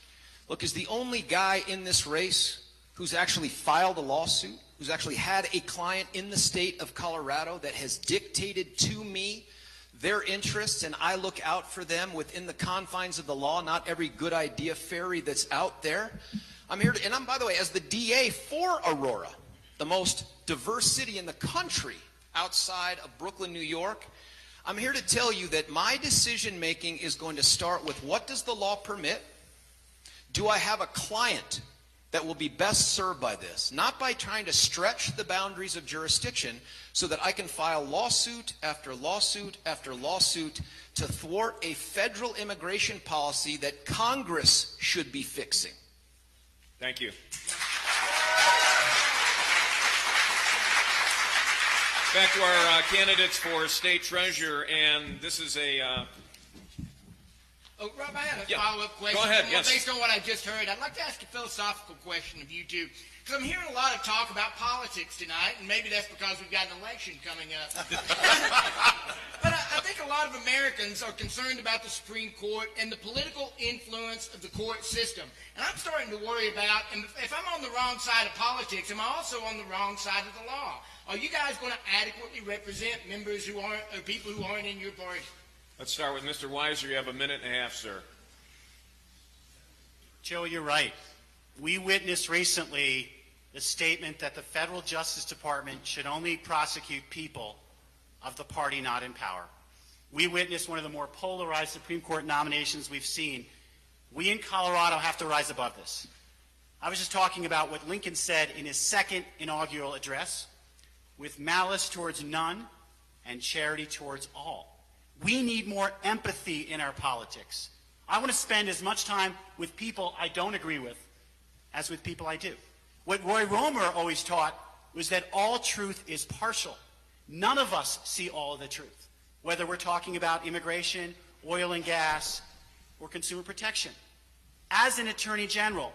Look, is the only guy in this race who's actually filed a lawsuit, who's actually had a client in the state of Colorado that has dictated to me their interests, and I look out for them within the confines of the law, not every good idea fairy that's out there. I'm here to, and I'm, by the way, as the DA for Aurora, the most diverse city in the country outside of Brooklyn, New York, I'm here to tell you that my decision making is going to start with, what does the law permit? Do I have a client that will be best served by this? Not by trying to stretch the boundaries of jurisdiction so that I can file lawsuit after lawsuit after lawsuit to thwart a federal immigration policy that Congress should be fixing. Thank you. Back to our candidates for state treasurer, and this is a... Oh, Rob, I had a follow-up question. Go ahead, yes. Based on what I just heard, I'd like to ask a philosophical question of you two. Because I'm hearing a lot of talk about politics tonight, and maybe that's because we've got an election coming up. But I think a lot of Americans are concerned about the Supreme Court and the political influence of the court system. And I'm starting to worry about, and if I'm on the wrong side of politics, am I also on the wrong side of the law? Are you guys going to adequately represent members who aren't, or people who aren't in your party? Let's start with Mr. Weiser. You have a minute and a half, sir. Joe, you're right. We witnessed recently the statement that the Federal Justice Department should only prosecute people of the party not in power. We witnessed one of the more polarized Supreme Court nominations we've seen. We in Colorado have to rise above this. I was just talking about what Lincoln said in his second inaugural address, with malice towards none and charity towards all. We need more empathy in our politics. I want to spend as much time with people I don't agree with as with people I do. What Roy Romer always taught was that all truth is partial. None of us see all of the truth, whether we're talking about immigration, oil and gas, or consumer protection. As an Attorney General,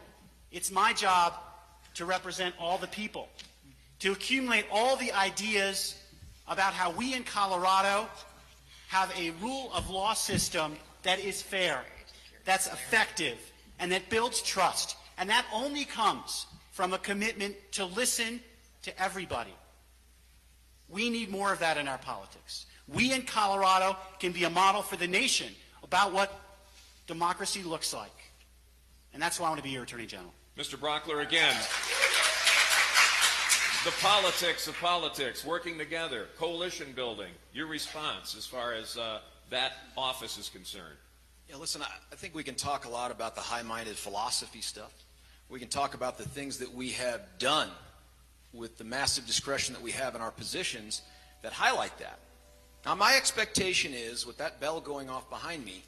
it's my job to represent all the people, to accumulate all the ideas about how we in Colorado have a rule of law system that is fair, that's effective, and that builds trust. And that only comes from a commitment to listen to everybody. We need more of that in our politics. We in Colorado can be a model for the nation about what democracy looks like. And that's why I want to be your Attorney General. Mr. Brockler, again, the politics of politics, working together, coalition building, your response as far as that office is concerned. Yeah, listen, I think we can talk a lot about the high-minded philosophy stuff. We can talk about the things that we have done with the massive discretion that we have in our positions that highlight that. Now, my expectation is, with that bell going off behind me,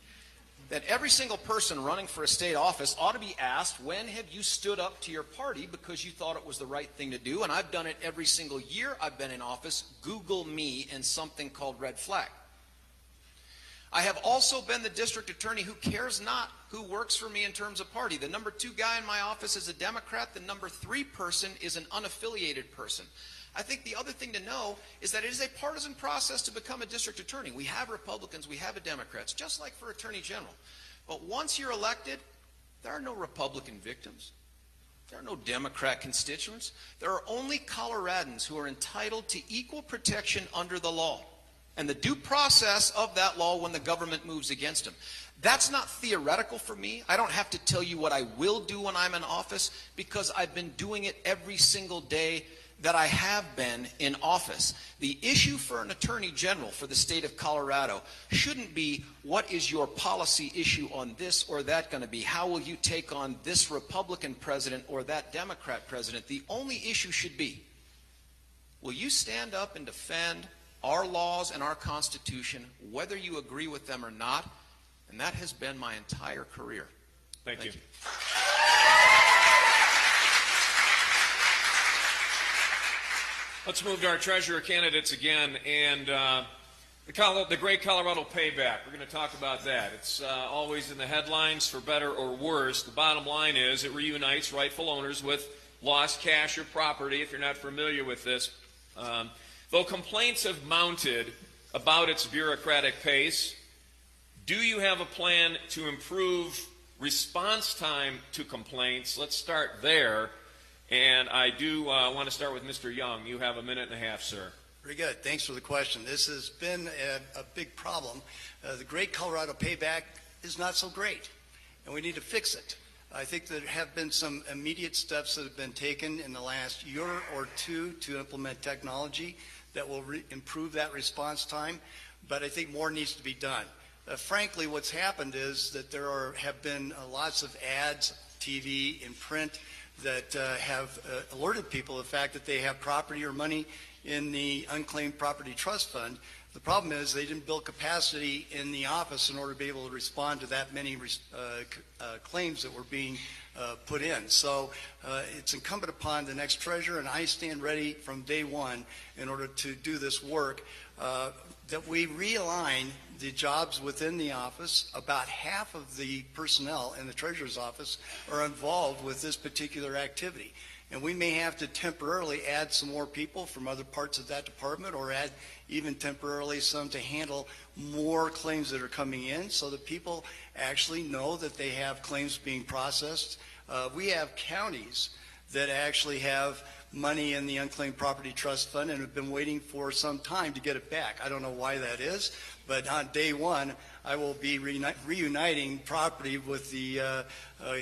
that every single person running for a state office ought to be asked, when have you stood up to your party because you thought it was the right thing to do? And I've done it every single year I've been in office. Google me and something called red flag. I have also been the district attorney who cares not who works for me in terms of party. The number 2 guy in my office is a Democrat. The number 3 person is an unaffiliated person. I think the other thing to know is that it is a partisan process to become a district attorney. We have Republicans, we have Democrats, just like for Attorney General. But once you're elected, there are no Republican victims. There are no Democrat constituents. There are only Coloradans who are entitled to equal protection under the law and the due process of that law when the government moves against them. That's not theoretical for me. I don't have to tell you what I will do when I'm in office because I've been doing it every single day that I have been in office. The issue for an attorney general for the state of Colorado shouldn't be what is your policy issue on this or that going to be? How will you take on this Republican president or that Democrat president? The only issue should be, will you stand up and defend our laws and our Constitution, whether you agree with them or not? And that has been my entire career. Thank you. Let's move to our treasurer candidates again, and the Great Colorado Payback. We're going to talk about that. It's always in the headlines for better or worse. The bottom line is it reunites rightful owners with lost cash or property, if you're not familiar with this. Though complaints have mounted about its bureaucratic pace, do you have a plan to improve response time to complaints? Let's start there. And I do want to start with Mr. Young. You have a minute and a half, sir. Very good. Thanks for the question. This has been a big problem. The Great Colorado Payback is not so great, and we need to fix it. I think there have been some immediate steps that have been taken in the last year or two to implement technology that will improve that response time, but I think more needs to be done. Frankly, what's happened is that there have been lots of ads, TV, and print that have alerted people of the fact that they have property or money in the unclaimed property trust fund. The problem is they didn't build capacity in the office in order to be able to respond to that many claims that were being put in. So it's incumbent upon the next treasurer, and I stand ready from day one in order to do this work, that we realign the jobs within the office. About half of the personnel in the treasurer's office are involved with this particular activity. And we may have to temporarily add some more people from other parts of that department, or add even temporarily some to handle more claims that are coming in, so that people actually know that they have claims being processed. We have counties that actually have money in the unclaimed property trust fund and have been waiting for some time to get it back. I don't know why that is, but on day one, I will be reuniting property with the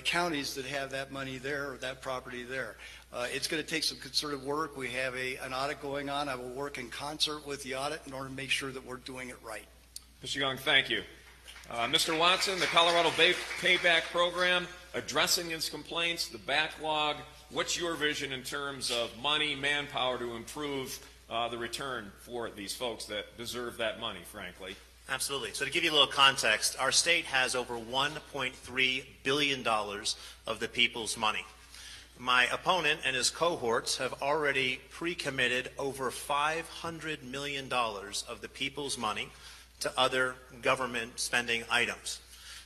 counties that have that money there or that property there. It's going to take some concerted work. We have an audit going on. I will work in concert with the audit in order to make sure that we're doing it right. Mr. Young, thank you. Mr. Watson, the Colorado Payback Program, addressing its complaints, the backlog, what's your vision in terms of money, manpower to improve the return for these folks that deserve that money, frankly? Absolutely. So to give you a little context, our state has over $1.3 billion of the people's money. My opponent and his cohorts have already pre-committed over $500 million of the people's money to other government spending items.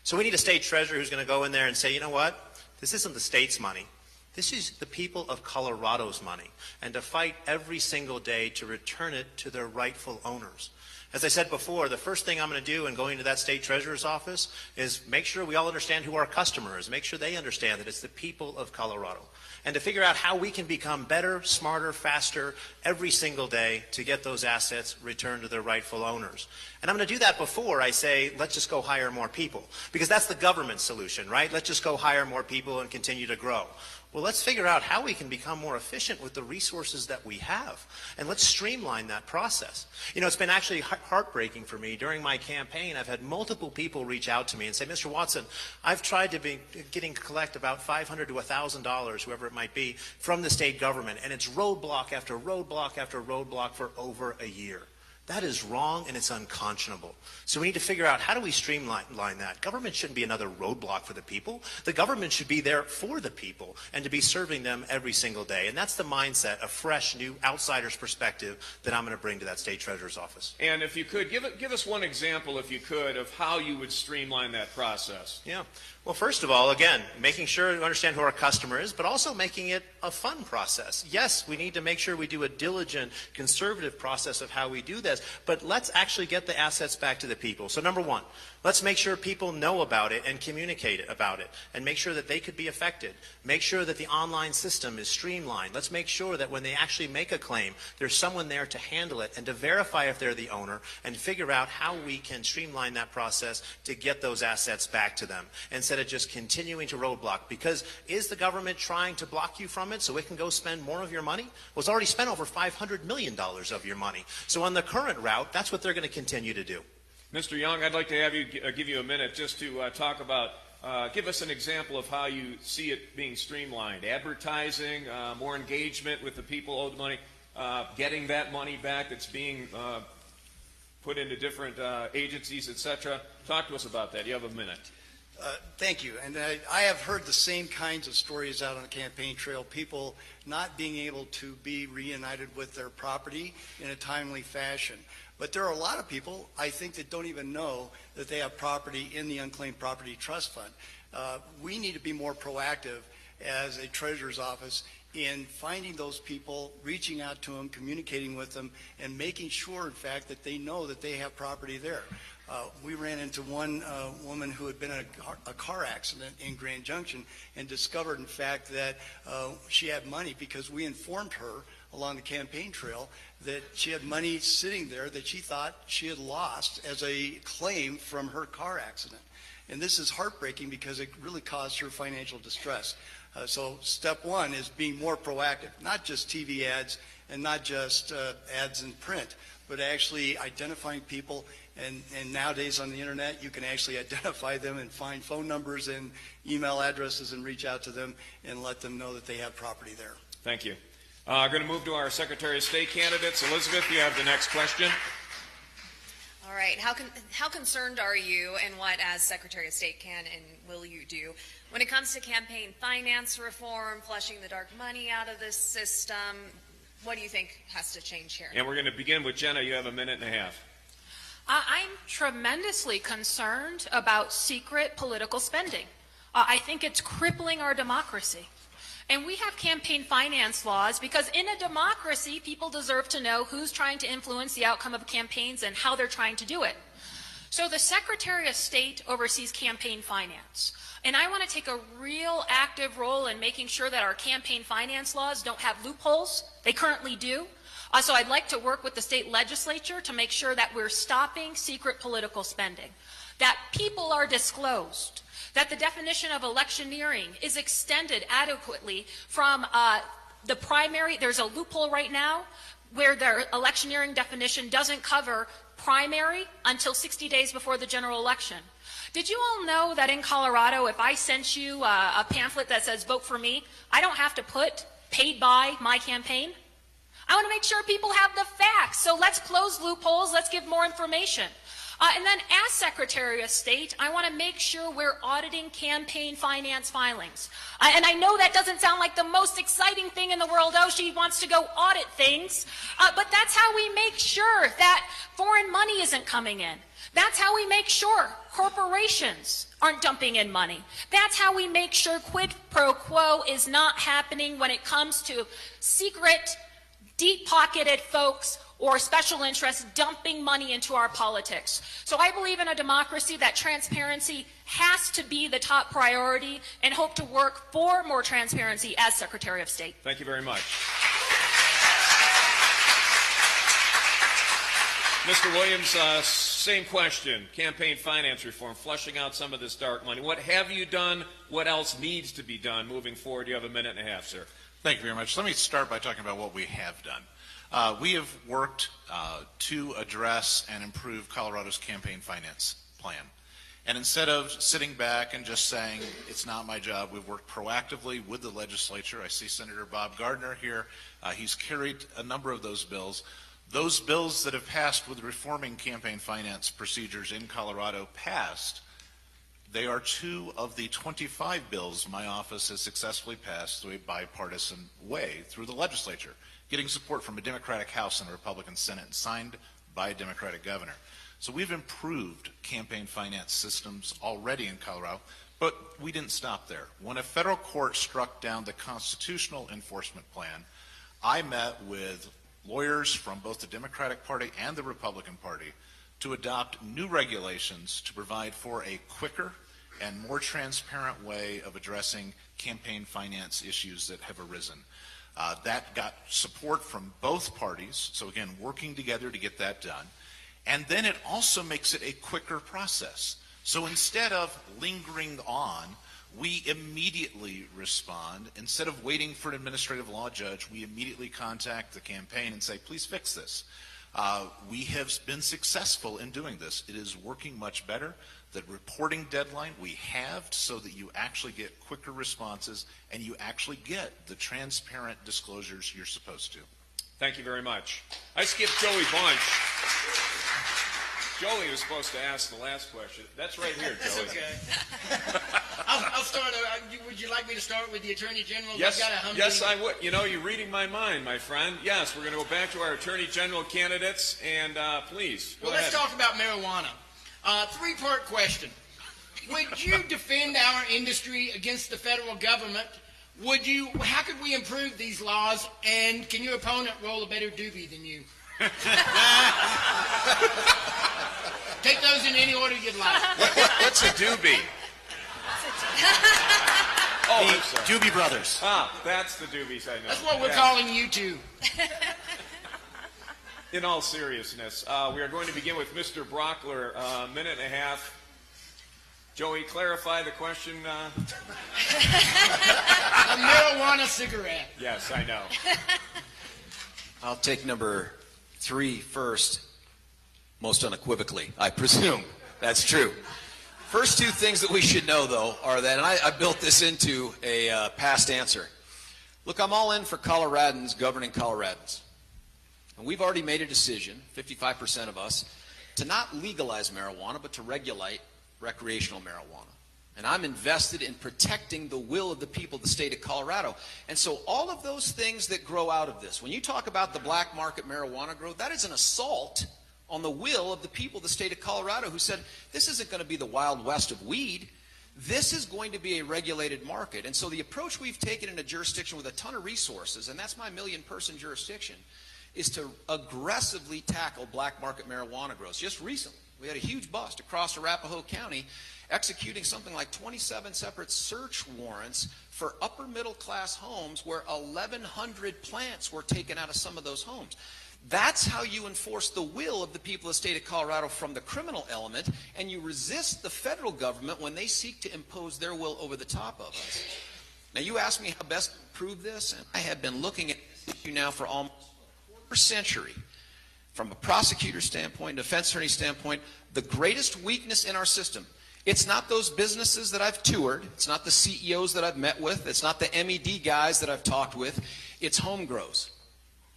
So we need a state treasurer who's going to go in there and say, you know what, this isn't the state's money. This is the people of Colorado's money, and to fight every single day to return it to their rightful owners. As I said before, the first thing I'm going to do in going to that state treasurer's office is make sure we all understand who our customer is, make sure they understand that it's the people of Colorado, and to figure out how we can become better, smarter, faster every single day to get those assets returned to their rightful owners. And I'm going to do that before I say, let's just go hire more people, because that's the government solution, right? Let's just go hire more people and continue to grow. Well, let's figure out how we can become more efficient with the resources that we have, and let's streamline that process. You know, it's been actually heartbreaking for me. During my campaign, I've had multiple people reach out to me and say, Mr. Watson, I've tried to be collect about $500 to $1,000, whoever it might be, from the state government, and it's roadblock after roadblock after roadblock for over a year. That is wrong, and it's unconscionable. So we need to figure out, how do we streamline that? Government shouldn't be another roadblock for the people. The government should be there for the people and to be serving them every single day. And that's the mindset, a fresh, new outsider's perspective that I'm going to bring to that state treasurer's office. And if you could, give us one example, if you could, of how you would streamline that process. Yeah. Well, first of all, again, making sure to understand who our customer is, but also making it a fun process. Yes, we need to make sure we do a diligent, conservative process of how we do this, but let's actually get the assets back to the people. So number one, let's make sure people know about it and communicate about it, and make sure that they could be affected. Make sure that the online system is streamlined. Let's make sure that when they actually make a claim, there's someone there to handle it and to verify if they're the owner, and figure out how we can streamline that process to get those assets back to them, instead of just continuing to roadblock. Because is the government trying to block you from it so it can go spend more of your money? Well, it's already spent over $500 million of your money. So on the current route, that's what they're going to continue to do. Mr. Young, I'd like to have you give you a minute just to talk about, give us an example of how you see it being streamlined. Advertising, more engagement with the people owed money, getting that money back that's being put into different agencies, etc. Talk to us about that. You have a minute. Thank you. And I have heard the same kinds of stories out on the campaign trail, people not being able to be reunited with their property in a timely fashion. But there are a lot of people, I think, that don't even know that they have property in the Unclaimed Property Trust Fund. We need to be more proactive as a treasurer's office in finding those people, reaching out to them, communicating with them, and making sure, in fact, that they know that they have property there. We ran into one woman who had been in a car accident in Grand Junction and discovered, in fact, that she had money because we informed her along the campaign trail that she had money sitting there that she thought she had lost as a claim from her car accident. And this is heartbreaking because it really caused her financial distress. So step one is being more proactive, not just TV ads and not just ads in print, but actually identifying people. And nowadays on the internet, you can actually identify them and find phone numbers and email addresses and reach out to them and let them know that they have property there. Thank you. Going to move to our Secretary of State candidates. Elizabeth, you have the next question. All right. How concerned are you, and what, as Secretary of State, can and will you do when it comes to campaign finance reform, flushing the dark money out of this system? What do you think has to change here? And we're going to begin with Jenna. You have a minute and a half. I'm tremendously concerned about secret political spending. I think it's crippling our democracy. And we have campaign finance laws because in a democracy, people deserve to know who's trying to influence the outcome of campaigns and how they're trying to do it. So the Secretary of State oversees campaign finance. And I want to take a real active role in making sure that our campaign finance laws don't have loopholes. They currently do. So I'd like to work with the state legislature to make sure that we're stopping secret political spending, that people are disclosed, that the definition of electioneering is extended adequately from the primary. There's a loophole right now where the electioneering definition doesn't cover primary until 60 days before the general election. Did you all know that in Colorado, if I sent you a pamphlet that says vote for me, I don't have to put paid by my campaign? I want to make sure people have the facts. So let's close loopholes. Let's give more information. And then as Secretary of State, I want to make sure we're auditing campaign finance filings. And I know that doesn't sound like the most exciting thing in the world. Oh, she wants to go audit things. But that's how we make sure that foreign money isn't coming in. That's how we make sure corporations aren't dumping in money. That's how we make sure quid pro quo is not happening when it comes to secret, deep-pocketed folks or special interests dumping money into our politics. So I believe in a democracy that transparency has to be the top priority, and hope to work for more transparency as Secretary of State. Thank you very much. Mr. Williams, same question. Campaign finance reform, flushing out some of this dark money. What have you done? What else needs to be done moving forward? You have a minute and a half, sir. Thank you very much. Let me start by talking about what we have done. We have worked to address and improve Colorado's campaign finance plan. And instead of sitting back and just saying, it's not my job, we've worked proactively with the legislature. I see Senator Bob Gardner here. He's carried a number of those bills. Those bills that have passed with reforming campaign finance procedures in Colorado passed. They are 2 of the 25 bills my office has successfully passed through a bipartisan way through the legislature, getting support from a Democratic House and a Republican Senate, and signed by a Democratic governor. So we've improved campaign finance systems already in Colorado, but we didn't stop there. When a federal court struck down the constitutional enforcement plan, I met with lawyers from both the Democratic Party and the Republican Party to adopt new regulations to provide for a quicker and more transparent way of addressing campaign finance issues that have arisen. That got support from both parties, so again, working together to get that done. And then it also makes it a quicker process. So instead of lingering on, we immediately respond. Instead of waiting for an administrative law judge, we immediately contact the campaign and say, please fix this. We have been successful in doing this. It is working much better. The reporting deadline we halved so that you actually get quicker responses and you actually get the transparent disclosures you're supposed to. Thank you very much. I skipped Joey Bunch. Joey was supposed to ask the last question. That's right here, Joey. That's okay. I'll start. Would you like me to start with the Attorney General? Yes, yes, I would. You know, you're reading my mind, my friend. Yes, we're going to go back to our Attorney General candidates, and please, go ahead. Let's talk about marijuana. 3-part question. Would you defend our industry against the federal government? How could we improve these laws? And can your opponent roll a better doobie than you? Take those in any order you'd like. What's a doobie? Oh, the Doobie Brothers. Ah, that's the doobies I know. That's what we're calling you two. In all seriousness, we are going to begin with Mr. Brockler, a minute and a half. Joey, clarify the question. A marijuana cigarette. Yes, I know. I'll take number 3 first, most unequivocally, I presume. That's true. First 2 things that we should know, though, are that, and I built this into a past answer. Look, I'm all in for Coloradans governing Coloradans. And we've already made a decision, 55% of us, to not legalize marijuana, but to regulate recreational marijuana. And I'm invested in protecting the will of the people of the state of Colorado. And so all of those things that grow out of this, when you talk about the black market marijuana growth, that is an assault on the will of the people of the state of Colorado who said, this isn't going to be the Wild West of weed. This is going to be a regulated market. And so the approach we've taken in a jurisdiction with a ton of resources, and that's my million-person jurisdiction, is to aggressively tackle black market marijuana growth. Just recently, we had a huge bust across Arapahoe County executing something like 27 separate search warrants for upper middle class homes where 1,100 plants were taken out of some of those homes. That's how you enforce the will of the people of the state of Colorado from the criminal element, and you resist the federal government when they seek to impose their will over the top of us. Now, you asked me how best to prove this, and I have been looking at this issue now for almost a quarter century. From a prosecutor standpoint, defense attorney standpoint, the greatest weakness in our system, it's not those businesses that I've toured, it's not the CEOs that I've met with, it's not the MED guys that I've talked with, it's home grows.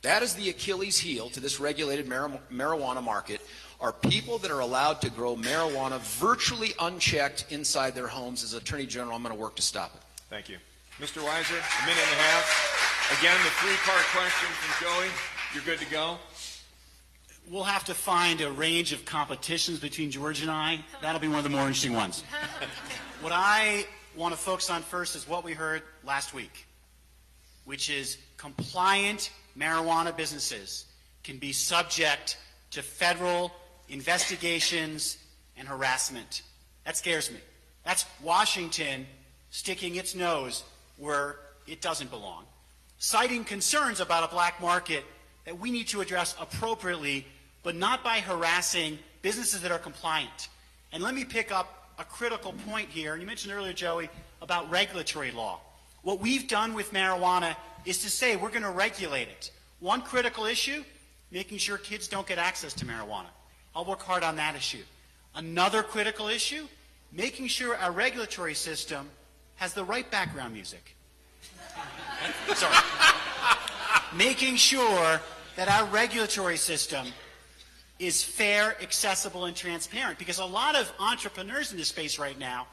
That is the Achilles heel to this regulated marijuana market, are people that are allowed to grow marijuana virtually unchecked inside their homes. As Attorney General, I'm going to work to stop it. Thank you. Mr. Weiser, a minute and a half. Again, the 3-part question from Joey. You're good to go. We'll have to find a range of competitions between George and I. That'll be one of the more interesting ones. What I want to focus on first is what we heard last week, which is compliant marijuana businesses can be subject to federal investigations and harassment. That scares me. That's Washington sticking its nose where it doesn't belong, citing concerns about a black market that we need to address appropriately but not by harassing businesses that are compliant. And let me pick up a critical point here. And you mentioned earlier, Joey, about regulatory law. What we've done with marijuana is to say we're going to regulate it. One critical issue, making sure kids don't get access to marijuana. I'll work hard on that issue. Another critical issue, making sure our regulatory system has the right background music. Sorry. Making sure that our regulatory system is fair, accessible, and transparent. Because a lot of entrepreneurs in this space right now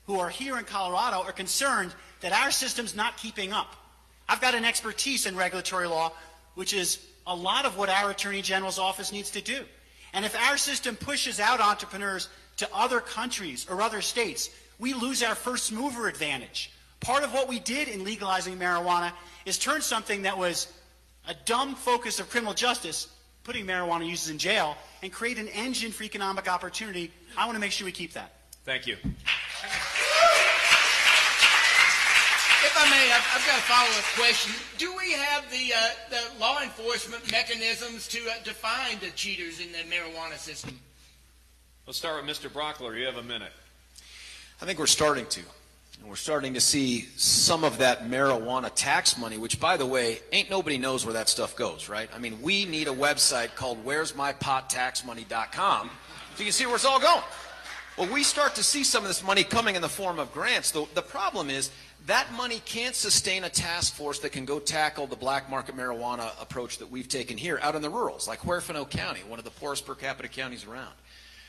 who are here in Colorado are concerned that our system's not keeping up. I've got an expertise in regulatory law, which is a lot of what our Attorney General's office needs to do. And if our system pushes out entrepreneurs to other countries or other states, we lose our first mover advantage. Part of what we did in legalizing marijuana is turn something that was a dumb focus of criminal justice, putting marijuana users in jail, and create an engine for economic opportunity. I want to make sure we keep that. Thank you. If I may, I've got a follow-up question. Do we have the law enforcement mechanisms to find the cheaters in the marijuana system? Let's start with Mr. Brockler. You have a minute. I think we're starting to. And we're starting to see some of that marijuana tax money, which, by the way, ain't nobody knows where that stuff goes, right? I mean, we need a website called where'smypottaxmoney.com so you can see where it's all going. Well, we start to see some of this money coming in the form of grants. The problem is that money can't sustain a task force that can go tackle the black market marijuana approach that we've taken here out in the rurals, like Huerfano County, one of the poorest per capita counties around.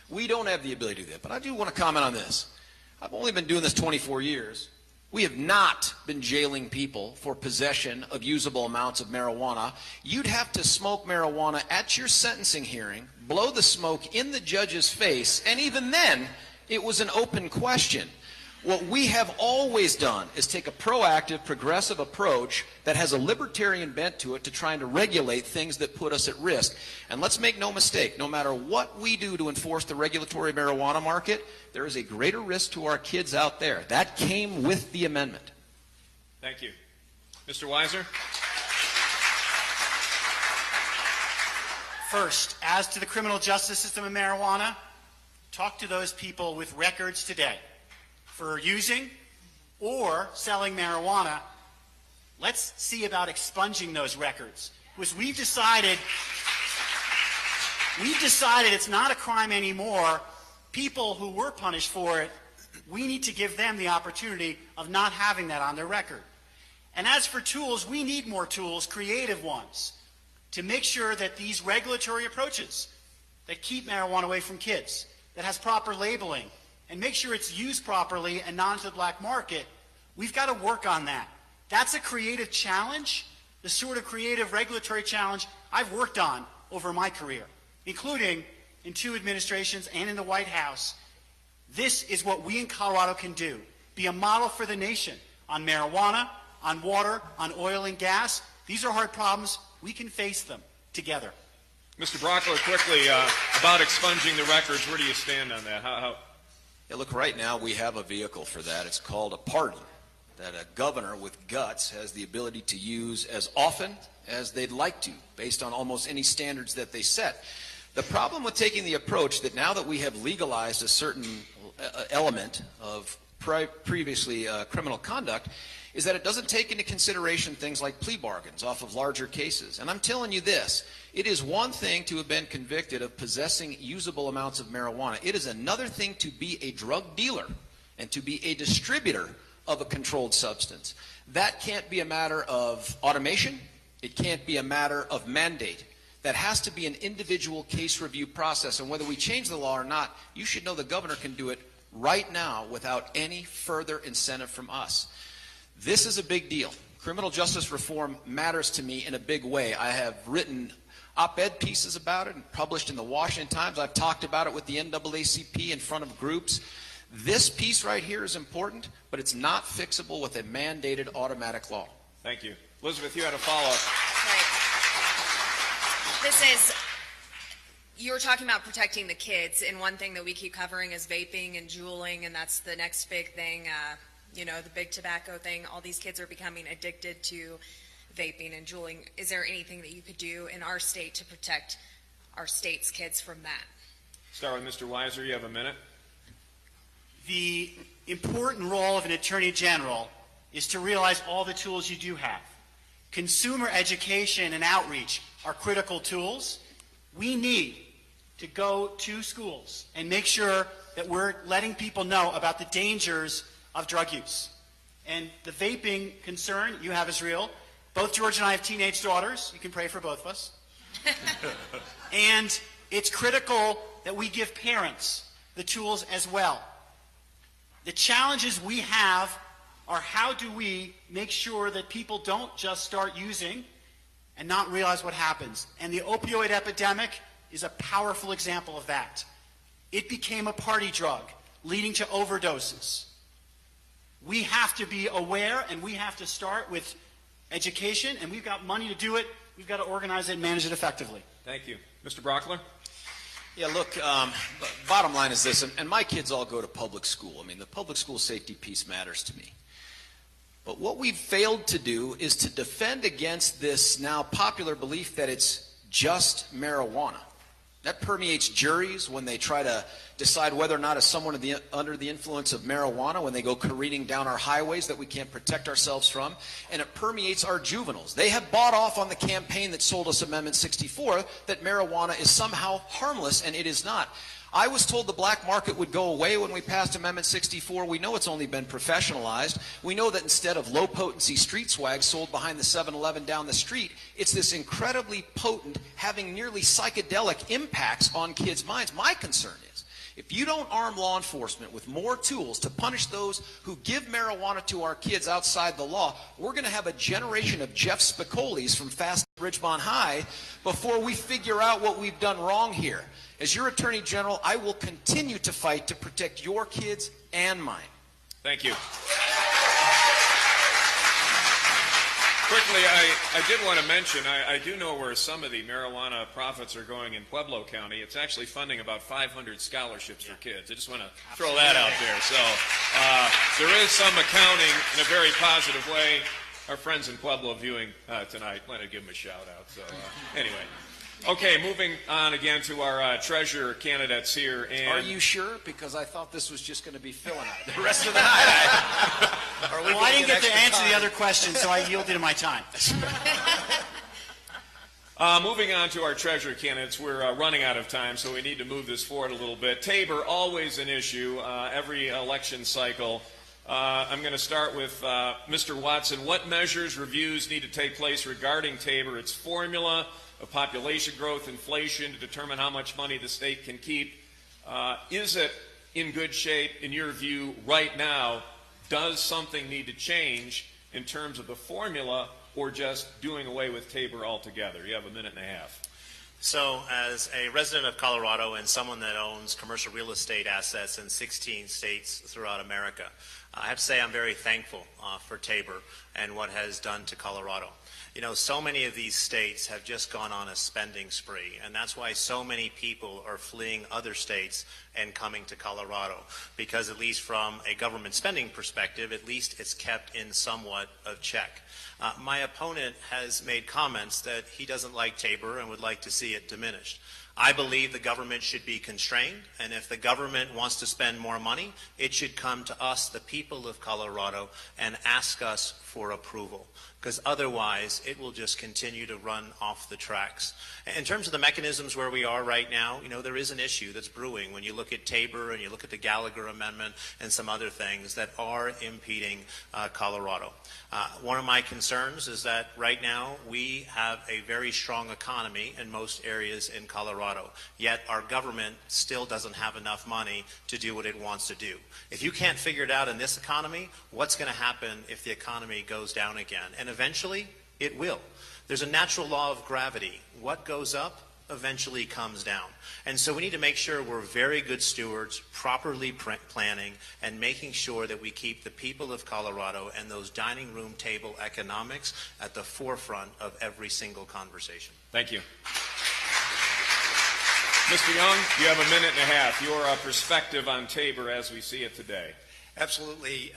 We don't have the ability to do that. But I do want to comment on this. I've only been doing this 24 years. We have not been jailing people for possession of usable amounts of marijuana. You'd have to smoke marijuana at your sentencing hearing, blow the smoke in the judge's face, and even then, it was an open question. What we have always done is take a proactive, progressive approach that has a libertarian bent to it to trying to regulate things that put us at risk. And let's make no mistake, no matter what we do to enforce the regulatory marijuana market, there is a greater risk to our kids out there. That came with the amendment. Thank you. Mr. Weiser? First, as to the criminal justice system of marijuana, talk to those people with records today for using or selling marijuana. Let's see about expunging those records. Because we've decided it's not a crime anymore. People who were punished for it, we need to give them the opportunity of not having that on their record. And as for tools, we need more tools, creative ones, to make sure that these regulatory approaches that keep marijuana away from kids, that has proper labeling, and make sure it's used properly and not into the black market, we've got to work on that. That's a creative challenge, the sort of creative regulatory challenge I've worked on over my career, including in 2 administrations and in the White House. This is what we in Colorado can do. Be a model for the nation on marijuana, on water, on oil and gas. These are hard problems. We can face them together. Mr. Brockler, quickly, about expunging the records, where do you stand on that? Yeah, look, right now we have a vehicle for that. It's called a pardon, that a governor with guts has the ability to use as often as they'd like to, based on almost any standards that they set. The problem with taking the approach that now that we have legalized a certain element of previously criminal conduct is that it doesn't take into consideration things like plea bargains off of larger cases. And I'm telling you this, it is one thing to have been convicted of possessing usable amounts of marijuana. It is another thing to be a drug dealer and to be a distributor of a controlled substance. That can't be a matter of automation. It can't be a matter of mandate. That has to be an individual case review process. And whether we change the law or not, you should know the governor can do it right now without any further incentive from us. This is a big deal. Criminal justice reform matters to me in a big way. I have written op-ed pieces about it and published in the Washington Times. I've talked about it with the NAACP in front of groups. This piece right here is important, but it's not fixable with a mandated automatic law. Thank you. Elizabeth, you had a follow-up. Right. You were talking about protecting the kids, and one thing that we keep covering is vaping and juuling, and that's the next big thing. You know, the big tobacco thing. All these kids are becoming addicted to vaping and juuling. Is there anything that you could do in our state to protect our state's kids from that? Start with Mr. Weiser. You have a minute. The important role of an attorney general is to realize all the tools you do have. Consumer education and outreach are critical tools. We need to go to schools and make sure that we're letting people know about the dangers of drug use. And the vaping concern you have is real. Both George and I have teenage daughters. You can pray for both of us. And it's critical that we give parents the tools as well. The challenges we have are how do we make sure that people don't just start using and not realize what happens. And the opioid epidemic is a powerful example of that. It became a party drug, leading to overdoses. We have to be aware, and we have to start with education, and we've got money to do it. We've got to organize it and manage it effectively. Thank you. Mr. Brockler? Yeah, look, bottom line is this, and my kids all go to public school. I mean, the public school safety piece matters to me. But what we've failed to do is to defend against this now popular belief that it's just marijuana. That permeates juries when they try to decide whether or not is someone under the influence of marijuana when they go careening down our highways that we can't protect ourselves from. And it permeates our juveniles. They have bought off on the campaign that sold us Amendment 64 that marijuana is somehow harmless, and it is not. I was told the black market would go away when we passed Amendment 64. We know it's only been professionalized. We know that instead of low-potency street swag sold behind the 7-Eleven down the street, it's this incredibly potent, having nearly psychedelic impacts on kids' minds. My concern is, if you don't arm law enforcement with more tools to punish those who give marijuana to our kids outside the law, we're going to have a generation of Jeff Spicolis from Fast Ridgemont High before we figure out what we've done wrong here. As your Attorney General, I will continue to fight to protect your kids and mine. Thank you. Quickly, I did want to mention, I do know where some of the marijuana profits are going in Pueblo County. It's actually funding about 500 scholarships for kids. I just want to throw that out there. So there is some accounting in a very positive way. Our friends in Pueblo viewing tonight, want to give them a shout out. So anyway. Okay, moving on again to our treasurer candidates here. And are you sure? Because I thought this was just going to be Phil and I the rest of the night. Well, I didn't get to answer the other question, so I yielded to my time. Moving on to our treasurer candidates, we're running out of time, so we need to move this forward a little bit. Tabor, always an issue, every election cycle. I'm going to start with Mr. Watson. What measures, reviews need to take place regarding Tabor, its formula of population growth, inflation, to determine how much money the state can keep? Is it in good shape, in your view, right now? Does something need to change in terms of the formula, or just doing away with Tabor altogether? You have a minute and a half. So as a resident of Colorado and someone that owns commercial real estate assets in 16 states throughout America, I have to say I'm very thankful for Tabor and what has done to Colorado. You know, so many of these states have just gone on a spending spree, and that's why so many people are fleeing other states and coming to Colorado, because at least from a government spending perspective, at least it's kept in somewhat of check. My opponent has made comments that he doesn't like Tabor and would like to see it diminished. I believe the government should be constrained, and if the government wants to spend more money, it should come to us, the people of Colorado, and ask us for approval, because otherwise it will just continue to run off the tracks. In terms of the mechanisms where we are right now, you know, there is an issue that's brewing when you look at Tabor and you look at the Gallagher Amendment and some other things that are impeding Colorado. One of my concerns is that right now we have a very strong economy in most areas in Colorado, yet our government still doesn't have enough money to do what it wants to do. If you can't figure it out in this economy, what's going to happen if the economy goes down again? And eventually, it will. There's a natural law of gravity. What goes up eventually comes down. And so we need to make sure we're very good stewards, properly planning, and making sure that we keep the people of Colorado and those dining room table economics at the forefront of every single conversation. Thank you. Mr. Young, you have a minute and a half. Your perspective on Tabor as we see it today. Absolutely.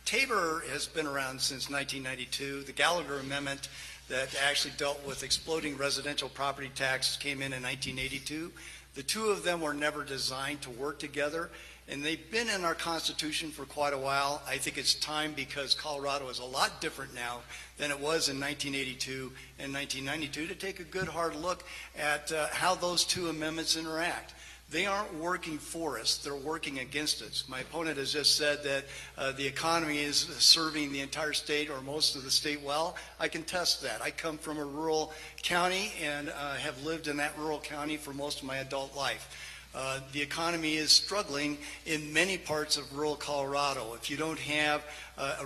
Tabor has been around since 1992. The Gallagher Amendment that actually dealt with exploding residential property tax came in 1982. The two of them were never designed to work together, and they've been in our Constitution for quite a while. I think it's time, because Colorado is a lot different now than it was in 1982 and 1992, to take a good hard look at how those two amendments interact. They aren't working for us, they're working against us. My opponent has just said that the economy is serving the entire state or most of the state well. I can test that. I come from a rural county and have lived in that rural county for most of my adult life. The economy is struggling in many parts of rural Colorado. If you don't have a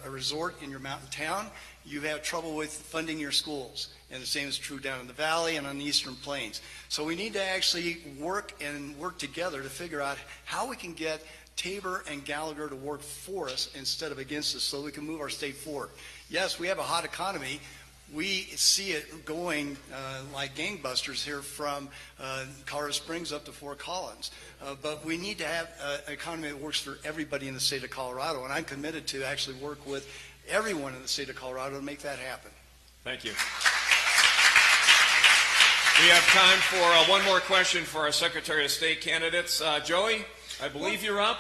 resort in your mountain town, you have trouble with funding your schools. And the same is true down in the valley and on the eastern plains. So we need to actually work together to figure out how we can get Tabor and Gallagher to work for us instead of against us, so we can move our state forward. Yes, we have a hot economy. We see it going like gangbusters here from Colorado Springs up to Fort Collins. But we need to have an economy that works for everybody in the state of Colorado, and I'm committed to actually work with everyone in the state of Colorado to make that happen. Thank you. We have time for one more question for our Secretary of State candidates. Joey, I believe you're up.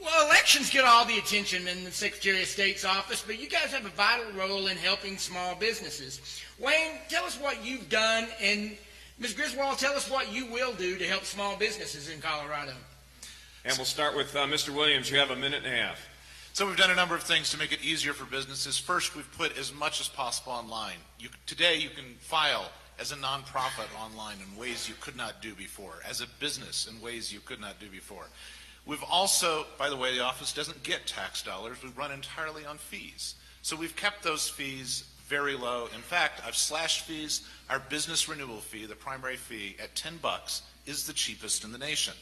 Well, elections get all the attention in the Secretary of State's office, but you guys have a vital role in helping small businesses. Wayne, tell us what you've done, and Ms. Griswold, tell us what you will do to help small businesses in Colorado. And we'll start with Mr. Williams. You have a minute and a half. So we've done a number of things to make it easier for businesses. First, we've put as much as possible online. Today, you can file as a nonprofit online in ways you could not do before, as a business in ways you could not do before. We've also, by the way, the office doesn't get tax dollars. We run entirely on fees. So we've kept those fees very low. In fact, I've slashed fees. Our business renewal fee, the primary fee, at $10 is the cheapest in the nation.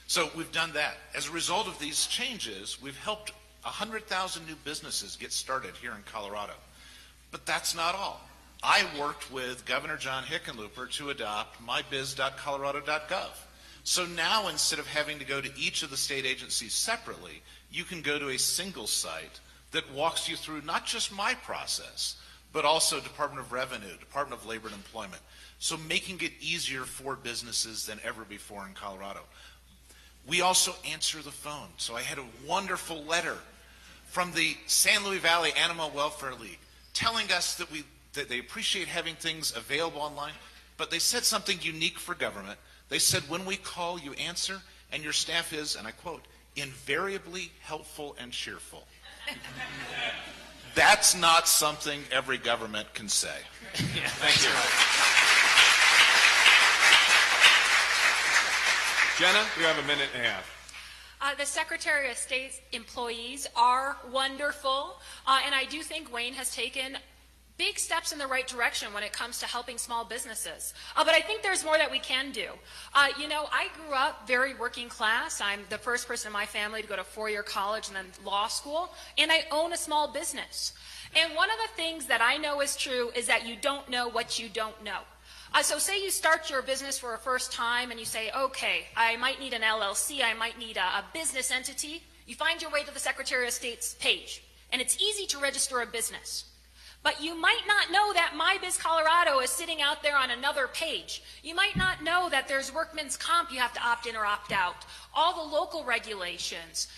So we've done that. As a result of these changes, we've helped 100,000 new businesses get started here in Colorado. But that's not all. I worked with Governor John Hickenlooper to adopt mybiz.colorado.gov. So now, instead of having to go to each of the state agencies separately, you can go to a single site that walks you through not just my process, but also Department of Revenue, Department of Labor and Employment. So making it easier for businesses than ever before in Colorado. We also answer the phone. So I had a wonderful letter from the San Luis Valley Animal Welfare League telling us that they appreciate having things available online, but they said something unique for government. They said, when we call, you answer, and your staff is, and I quote, invariably helpful and cheerful. That's not something every government can say. Thank you. Jenna, you have a minute and a half. The Secretary of State's employees are wonderful, and I do think Wayne has taken big steps in the right direction when it comes to helping small businesses. But I think there's more that we can do. I grew up very working class. I'm the first person in my family to go to four-year college and then law school, and I own a small business. And one of the things that I know is true is that you don't know what you don't know. So say you start your business for a first time and you say, okay, I might need an LLC, I might need a business entity. You find your way to the Secretary of State's page, and it's easy to register a business. But you might not know that MyBiz Colorado is sitting out there on another page. You might not know that there's workman's comp you have to opt in or opt out, all the local regulations,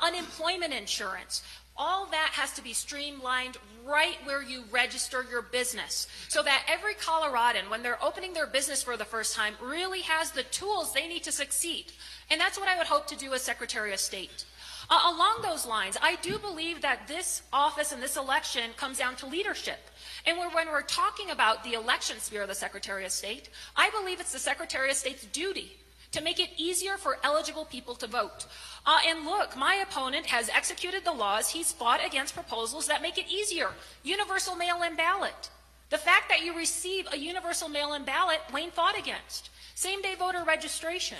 unemployment insurance. All that has to be streamlined right where you register your business so that every Coloradan, when they're opening their business for the first time, really has the tools they need to succeed. And that's what I would hope to do as Secretary of State. Along those lines, I do believe that this office and this election comes down to leadership. And when we're talking about the election sphere of the Secretary of State, I believe it's the Secretary of State's duty to make it easier for eligible people to vote. And look, my opponent has executed the laws. He's fought against proposals that make it easier. Universal mail-in ballot. The fact that you receive a universal mail-in ballot, Wayne fought against. Same-day voter registration.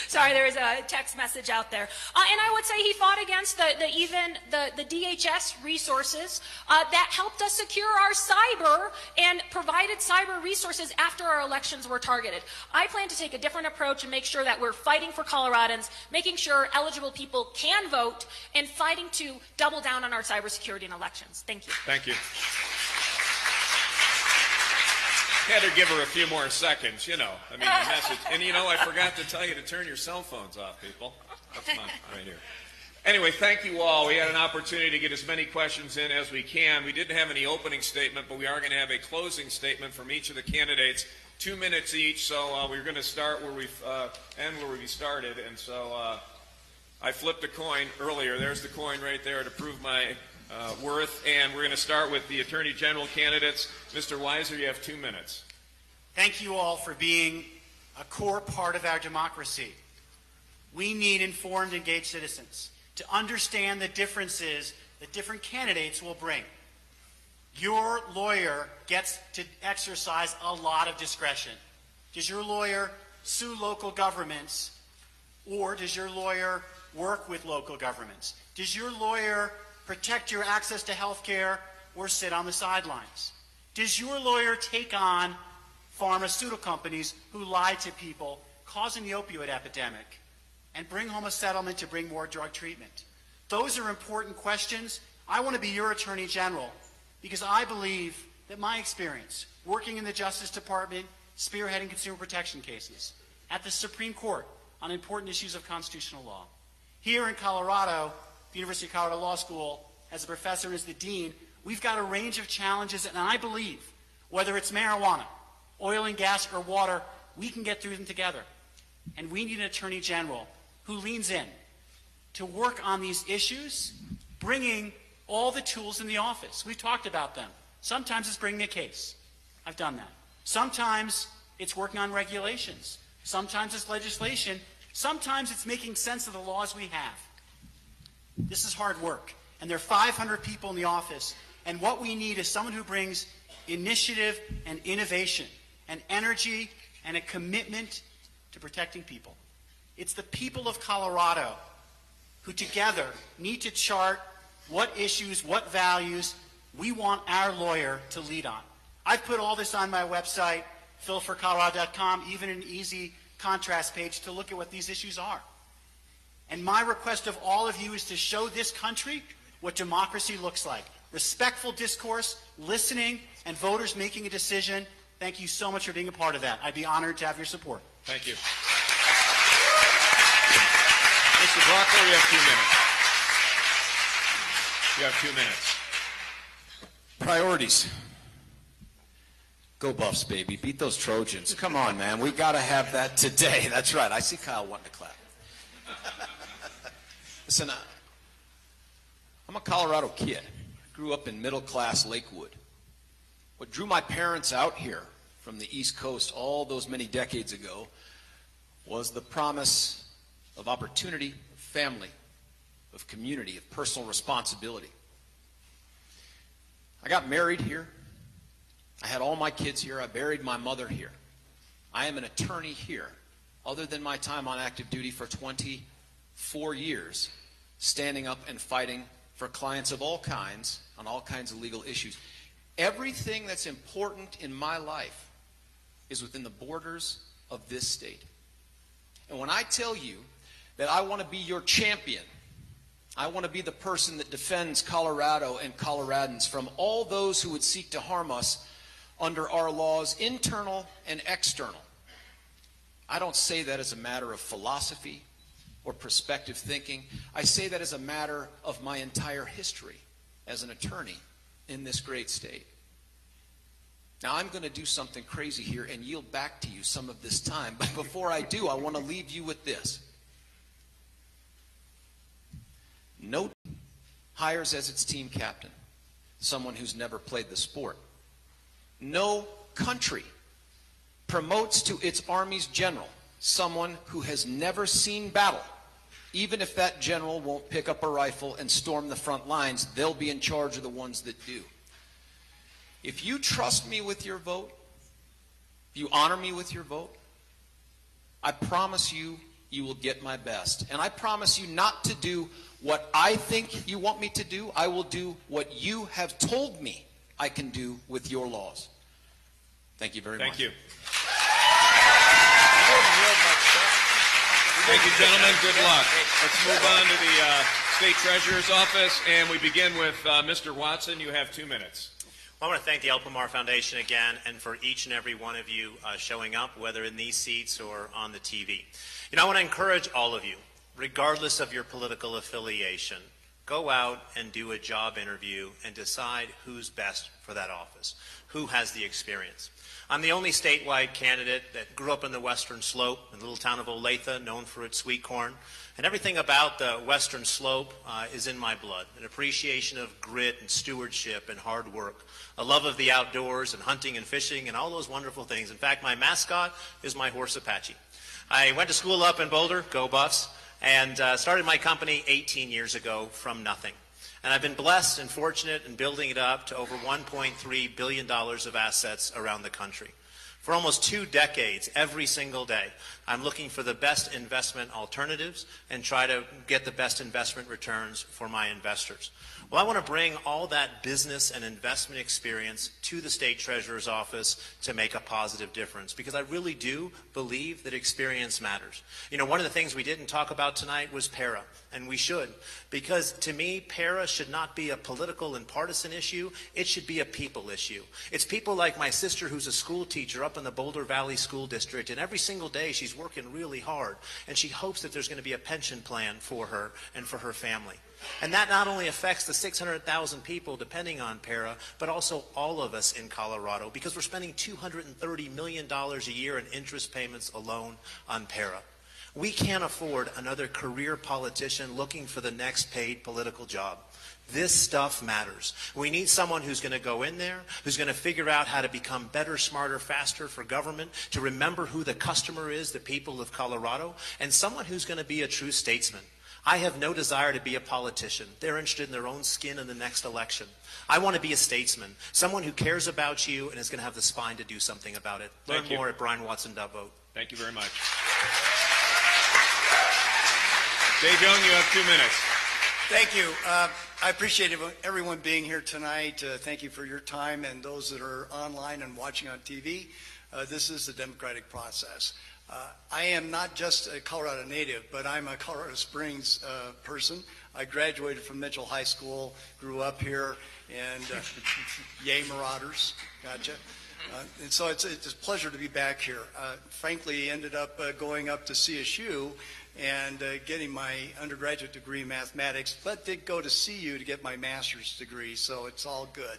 Sorry, there was a text message out there. And I would say he fought against the DHS resources that helped us secure our cyber and provided cyber resources after our elections were targeted. I plan to take a different approach and make sure that we're fighting for Coloradans, making sure eligible people can vote, and fighting to double down on our cybersecurity in elections. Thank you. Thank you. Had to give her a few more seconds, you know. I mean, the message. And, you know, I forgot to tell you to turn your cell phones off, people. That's mine right here. Anyway, thank you all. We had an opportunity to get as many questions in as we can. We didn't have any opening statement, but we are going to have a closing statement from each of the candidates, 2 minutes each. So we're going to start where we end where we started. And so I flipped a coin earlier. There's the coin right there to prove my worth, and we're going to start with the Attorney General candidates. Mr. Weiser, you have 2 minutes. Thank you all for being a core part of our democracy. We need informed, engaged citizens to understand the differences that different candidates will bring. Your lawyer gets to exercise a lot of discretion. Does your lawyer sue local governments, or does your lawyer work with local governments? Does your lawyer protect your access to health care or sit on the sidelines? Does your lawyer take on pharmaceutical companies who lie to people, causing the opioid epidemic, and bring home a settlement to bring more drug treatment? Those are important questions. I want to be your Attorney General because I believe that my experience working in the Justice Department, spearheading consumer protection cases, at the Supreme Court on important issues of constitutional law, here in Colorado, the University of Colorado Law School, as a professor and as the dean, we've got a range of challenges, and I believe, whether it's marijuana, oil and gas, or water, we can get through them together. And we need an Attorney General who leans in to work on these issues, bringing all the tools in the office. We've talked about them. Sometimes it's bringing a case. I've done that. Sometimes it's working on regulations. Sometimes it's legislation. Sometimes it's making sense of the laws we have. This is hard work, and there are 500 people in the office, and what we need is someone who brings initiative and innovation and energy and a commitment to protecting people. It's the people of Colorado who together need to chart what issues, what values we want our lawyer to lead on. I've put all this on my website, philforcolorado.com, even an easy contrast page to look at what these issues are. And my request of all of you is to show this country what democracy looks like. Respectful discourse, listening, and voters making a decision. Thank you so much for being a part of that. I'd be honored to have your support. Thank you. Mr. Brockler, you have 2 minutes. You have 2 minutes. Priorities. Go Buffs, baby. Beat those Trojans. Come on, man. We got to have that today. That's right. I see Kyle wanting to clap. Listen, I'm a Colorado kid. Grew up in middle-class Lakewood. What drew my parents out here from the East Coast all those many decades ago was the promise of opportunity, of family, of community, of personal responsibility. I got married here. I had all my kids here. I buried my mother here. I am an attorney here, other than my time on active duty for 24 years, standing up and fighting for clients of all kinds on all kinds of legal issues. Everything that's important in my life is within the borders of this state. And when I tell you that I want to be your champion, I want to be the person that defends Colorado and Coloradans from all those who would seek to harm us under our laws, internal and external. I don't say that as a matter of philosophy or perspective thinking. I say that as a matter of my entire history as an attorney in this great state. Now, I'm going to do something crazy here and yield back to you some of this time. But before I do, I want to leave you with this. No team hires as its team captain someone who's never played the sport. No country promotes to its army's general someone who has never seen battle. Even if that general won't pick up a rifle and storm the front lines, they'll be in charge of the ones that do. If you trust me with your vote, if you honor me with your vote, I promise you, you will get my best. And I promise you not to do what I think you want me to do. I will do what you have told me I can do with your laws. Thank you very much. Thank you. Thank you, gentlemen. Good luck. Let's move on to the State Treasurer's Office, and we begin with Mr. Watson. You have 2 minutes. Well, I want to thank the El Pomar Foundation again, and for each and every one of you showing up, whether in these seats or on the TV. You know, I want to encourage all of you, regardless of your political affiliation, go out and do a job interview and decide who's best for that office, who has the experience. I'm the only statewide candidate that grew up in the Western Slope, in the little town of Olathe, known for its sweet corn. And everything about the Western Slope is in my blood. An appreciation of grit and stewardship and hard work. A love of the outdoors and hunting and fishing and all those wonderful things. In fact, my mascot is my horse Apache. I went to school up in Boulder, go Buffs, and started my company 18 years ago from nothing. And I've been blessed and fortunate in building it up to over $1.3 billion of assets around the country. For almost 2 decades, every single day, I'm looking for the best investment alternatives and try to get the best investment returns for my investors. Well, I want to bring all that business and investment experience to the State Treasurer's Office to make a positive difference, because I really do believe that experience matters. You know, one of the things we didn't talk about tonight was PARA, and we should, because to me, PARA should not be a political and partisan issue. It should be a people issue. It's people like my sister, who's a school teacher up in the Boulder Valley School District, and every single day she's working really hard, and she hopes that there's going to be a pension plan for her and for her family. And that not only affects the 600,000 people depending on PARA, but also all of us in Colorado, because we're spending $230 million a year in interest payments alone on PARA. We can't afford another career politician looking for the next paid political job. This stuff matters. We need someone who's going to go in there, who's going to figure out how to become better, smarter, faster for government, to remember who the customer is, the people of Colorado, and someone who's going to be a true statesman. I have no desire to be a politician. They're interested in their own skin in the next election. I want to be a statesman, someone who cares about you and is going to have the spine to do something about it. Learn more at brianwatson.vote. Thank you very much. Dave Young, you have 2 minutes. Thank you. I appreciate everyone being here tonight. Thank you for your time, and those that are online and watching on TV. This is the democratic process. I am not just a Colorado native, but I'm a Colorado Springs person. I graduated from Mitchell High School, grew up here, and yay Marauders, gotcha. And so it's a pleasure to be back here. Frankly, ended up going up to CSU and getting my undergraduate degree in mathematics, but did go to CU to get my master's degree, so it's all good.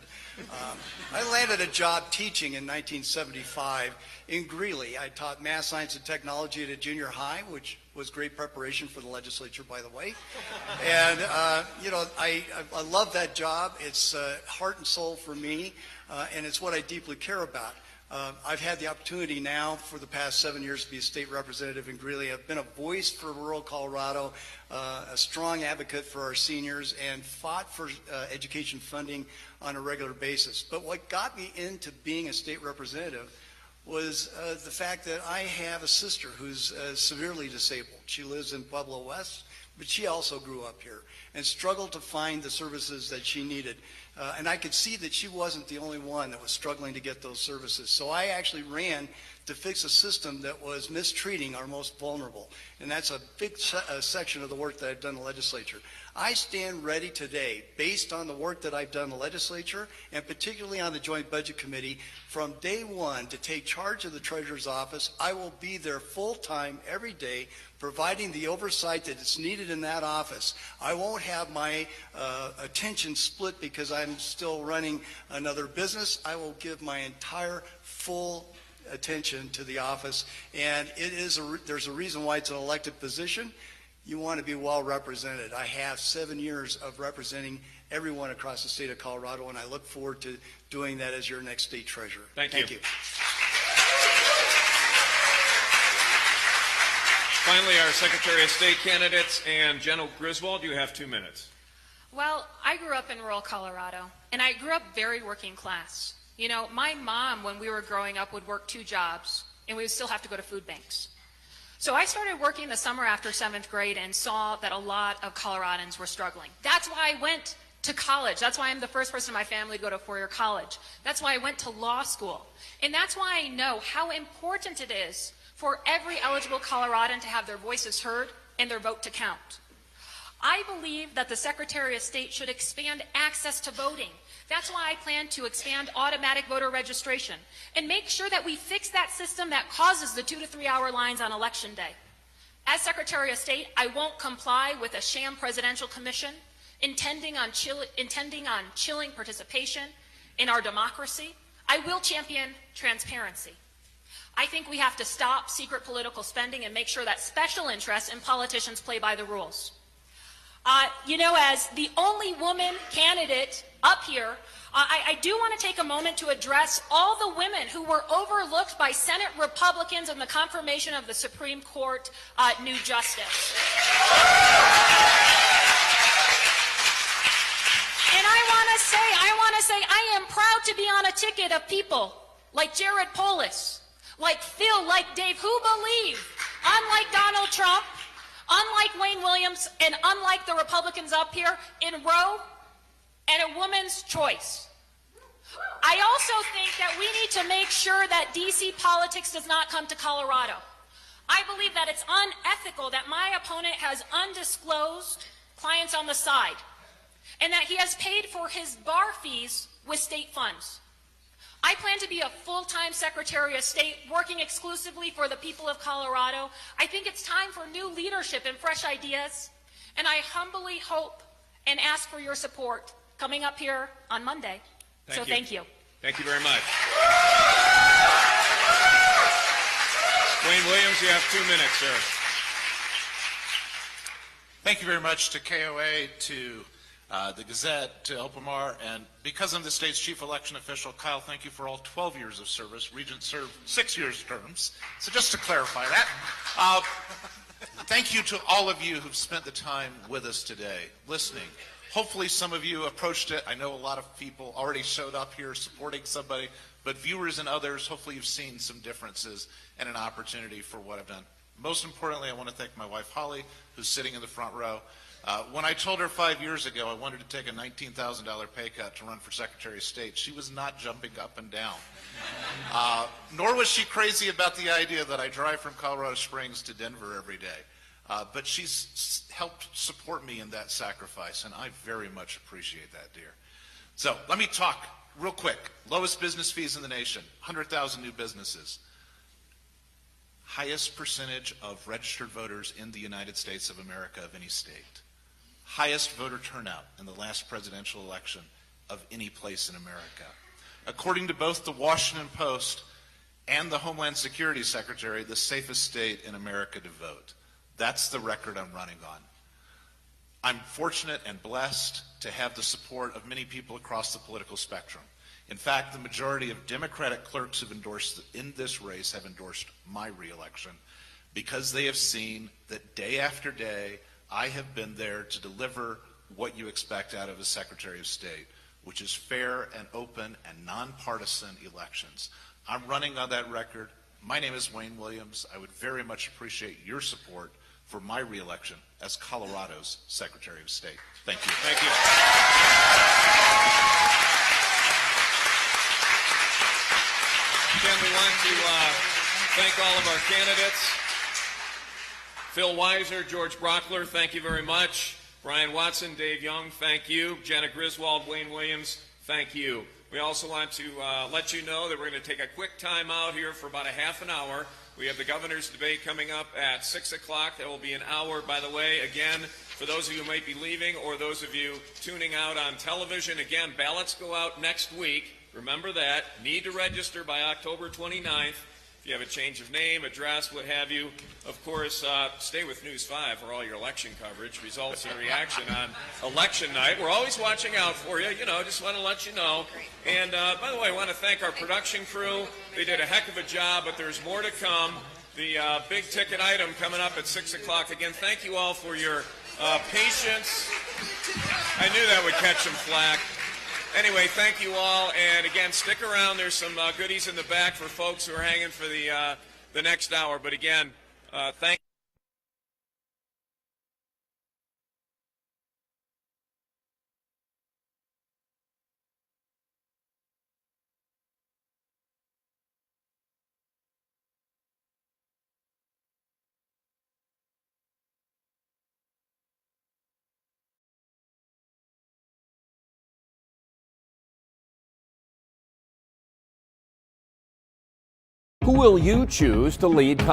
I landed a job teaching in 1975 in Greeley. I taught math, science, and technology at a junior high, which was great preparation for the legislature, by the way. And, you know, I love that job. It's heart and soul for me, and it's what I deeply care about. I've had the opportunity now for the past 7 years to be a state representative in Greeley. I've been a voice for rural Colorado, a strong advocate for our seniors, and fought for education funding on a regular basis. But what got me into being a state representative was the fact that I have a sister who's severely disabled. She lives in Pueblo West, but she also grew up here and struggled to find the services that she needed. And I could see that she wasn't the only one that was struggling to get those services. So I actually ran to fix a system that was mistreating our most vulnerable. And that's a big section of the work that I've done in the legislature. I stand ready today, based on the work that I've done in the legislature, and particularly on the Joint Budget Committee, from day one to take charge of the Treasurer's Office. I will be there full-time every day, providing the oversight that is needed in that office. I won't have my attention split because I'm still running another business. I will give my entire full attention to the office, and there's a reason why it's an elected position. You want to be well represented. I have 7 years of representing everyone across the state of Colorado, and I look forward to doing that as your next state treasurer. Thank you. Finally, our Secretary of State candidates, and General Griswold, you have 2 minutes. Well, I grew up in rural Colorado, and I grew up very working class. You know, my mom, when we were growing up, would work 2 jobs, and we would still have to go to food banks. So I started working the summer after 7th grade and saw that a lot of Coloradans were struggling. That's why I went to college. That's why I'm the first person in my family to go to a four-year college. That's why I went to law school. And that's why I know how important it is for every eligible Coloradan to have their voices heard and their vote to count. I believe that the Secretary of State should expand access to voting. That's why I plan to expand automatic voter registration and make sure that we fix that system that causes the 2 to 3 hour lines on Election Day. As Secretary of State, I won't comply with a sham presidential commission intending on chilling participation in our democracy. I will champion transparency. I think we have to stop secret political spending and make sure that special interests and politicians play by the rules. As the only woman candidate up here, I do want to take a moment to address all the women who were overlooked by Senate Republicans in the confirmation of the Supreme Court new justice. And I want to say, I am proud to be on a ticket of people like Jared Polis, like Phil, like Dave, who believe, unlike Donald Trump, unlike Wayne Williams, and unlike the Republicans up here, in Roe and a woman's choice. I also think that we need to make sure that DC politics does not come to Colorado. I believe that it's unethical that my opponent has undisclosed clients on the side and that he has paid for his bar fees with state funds. I plan to be a full-time Secretary of State working exclusively for the people of Colorado. I think it's time for new leadership and fresh ideas, and I humbly hope and ask for your support coming up here on Monday. Thank you. Thank you very much. Wayne Williams, you have 2 minutes, sir. Thank you very much to KOA, to the Gazette, to El Pomar, and because I'm the state's chief election official, Kyle, thank you for all 12 years of service. Regent served 6 years terms. So just to clarify that, thank you to all of you who've spent the time with us today, listening. Hopefully some of you approached it. I know a lot of people already showed up here supporting somebody, but viewers and others, hopefully you've seen some differences and an opportunity for what I've done. Most importantly, I want to thank my wife, Holly, who's sitting in the front row. When I told her 5 years ago I wanted to take a $19,000 pay cut to run for Secretary of State, she was not jumping up and down. Nor was she crazy about the idea that I drive from Colorado Springs to Denver every day. But she's helped support me in that sacrifice, and I very much appreciate that, dear. So let me talk real quick. Lowest business fees in the nation, 100,000 new businesses. Highest percentage of registered voters in the United States of America of any state. Highest voter turnout in the last presidential election of any place in America. According to both the Washington Post and the Homeland Security Secretary, the safest state in America to vote. That's the record I'm running on. I'm fortunate and blessed to have the support of many people across the political spectrum. In fact, the majority of Democratic clerks who've endorsed in this race have endorsed my reelection because they have seen that day after day, I have been there to deliver what you expect out of a Secretary of State, which is fair and open and nonpartisan elections. I'm running on that record. My name is Wayne Williams. I would very much appreciate your support for my reelection as Colorado's Secretary of State. Thank you. Thank you. Again, we want to thank all of our candidates. Phil Weiser, George Brockler, thank you very much. Brian Watson, Dave Young, thank you. Jenna Griswold, Wayne Williams, thank you. We also want to let you know that we're going to take a quick time out here for about a half an hour. We have the governor's debate coming up at 6 o'clock. That will be an hour, by the way. Again, for those of you who might be leaving or those of you tuning out on television, again, ballots go out next week. Remember that. Need to register by October 29th. If you have a change of name, address, what have you, of course, stay with News 5 for all your election coverage, results and reaction on election night. We're always watching out for you, just want to let you know. And by the way, I want to thank our production crew. They did a heck of a job, but there's more to come. The big ticket item coming up at 6 o'clock. Again, thank you all for your patience. I knew that would catch some flack. Anyway, thank you all, and again, stick around. There's some goodies in the back for folks who are hanging for the next hour. But again, Thank Who will you choose to lead Colorado?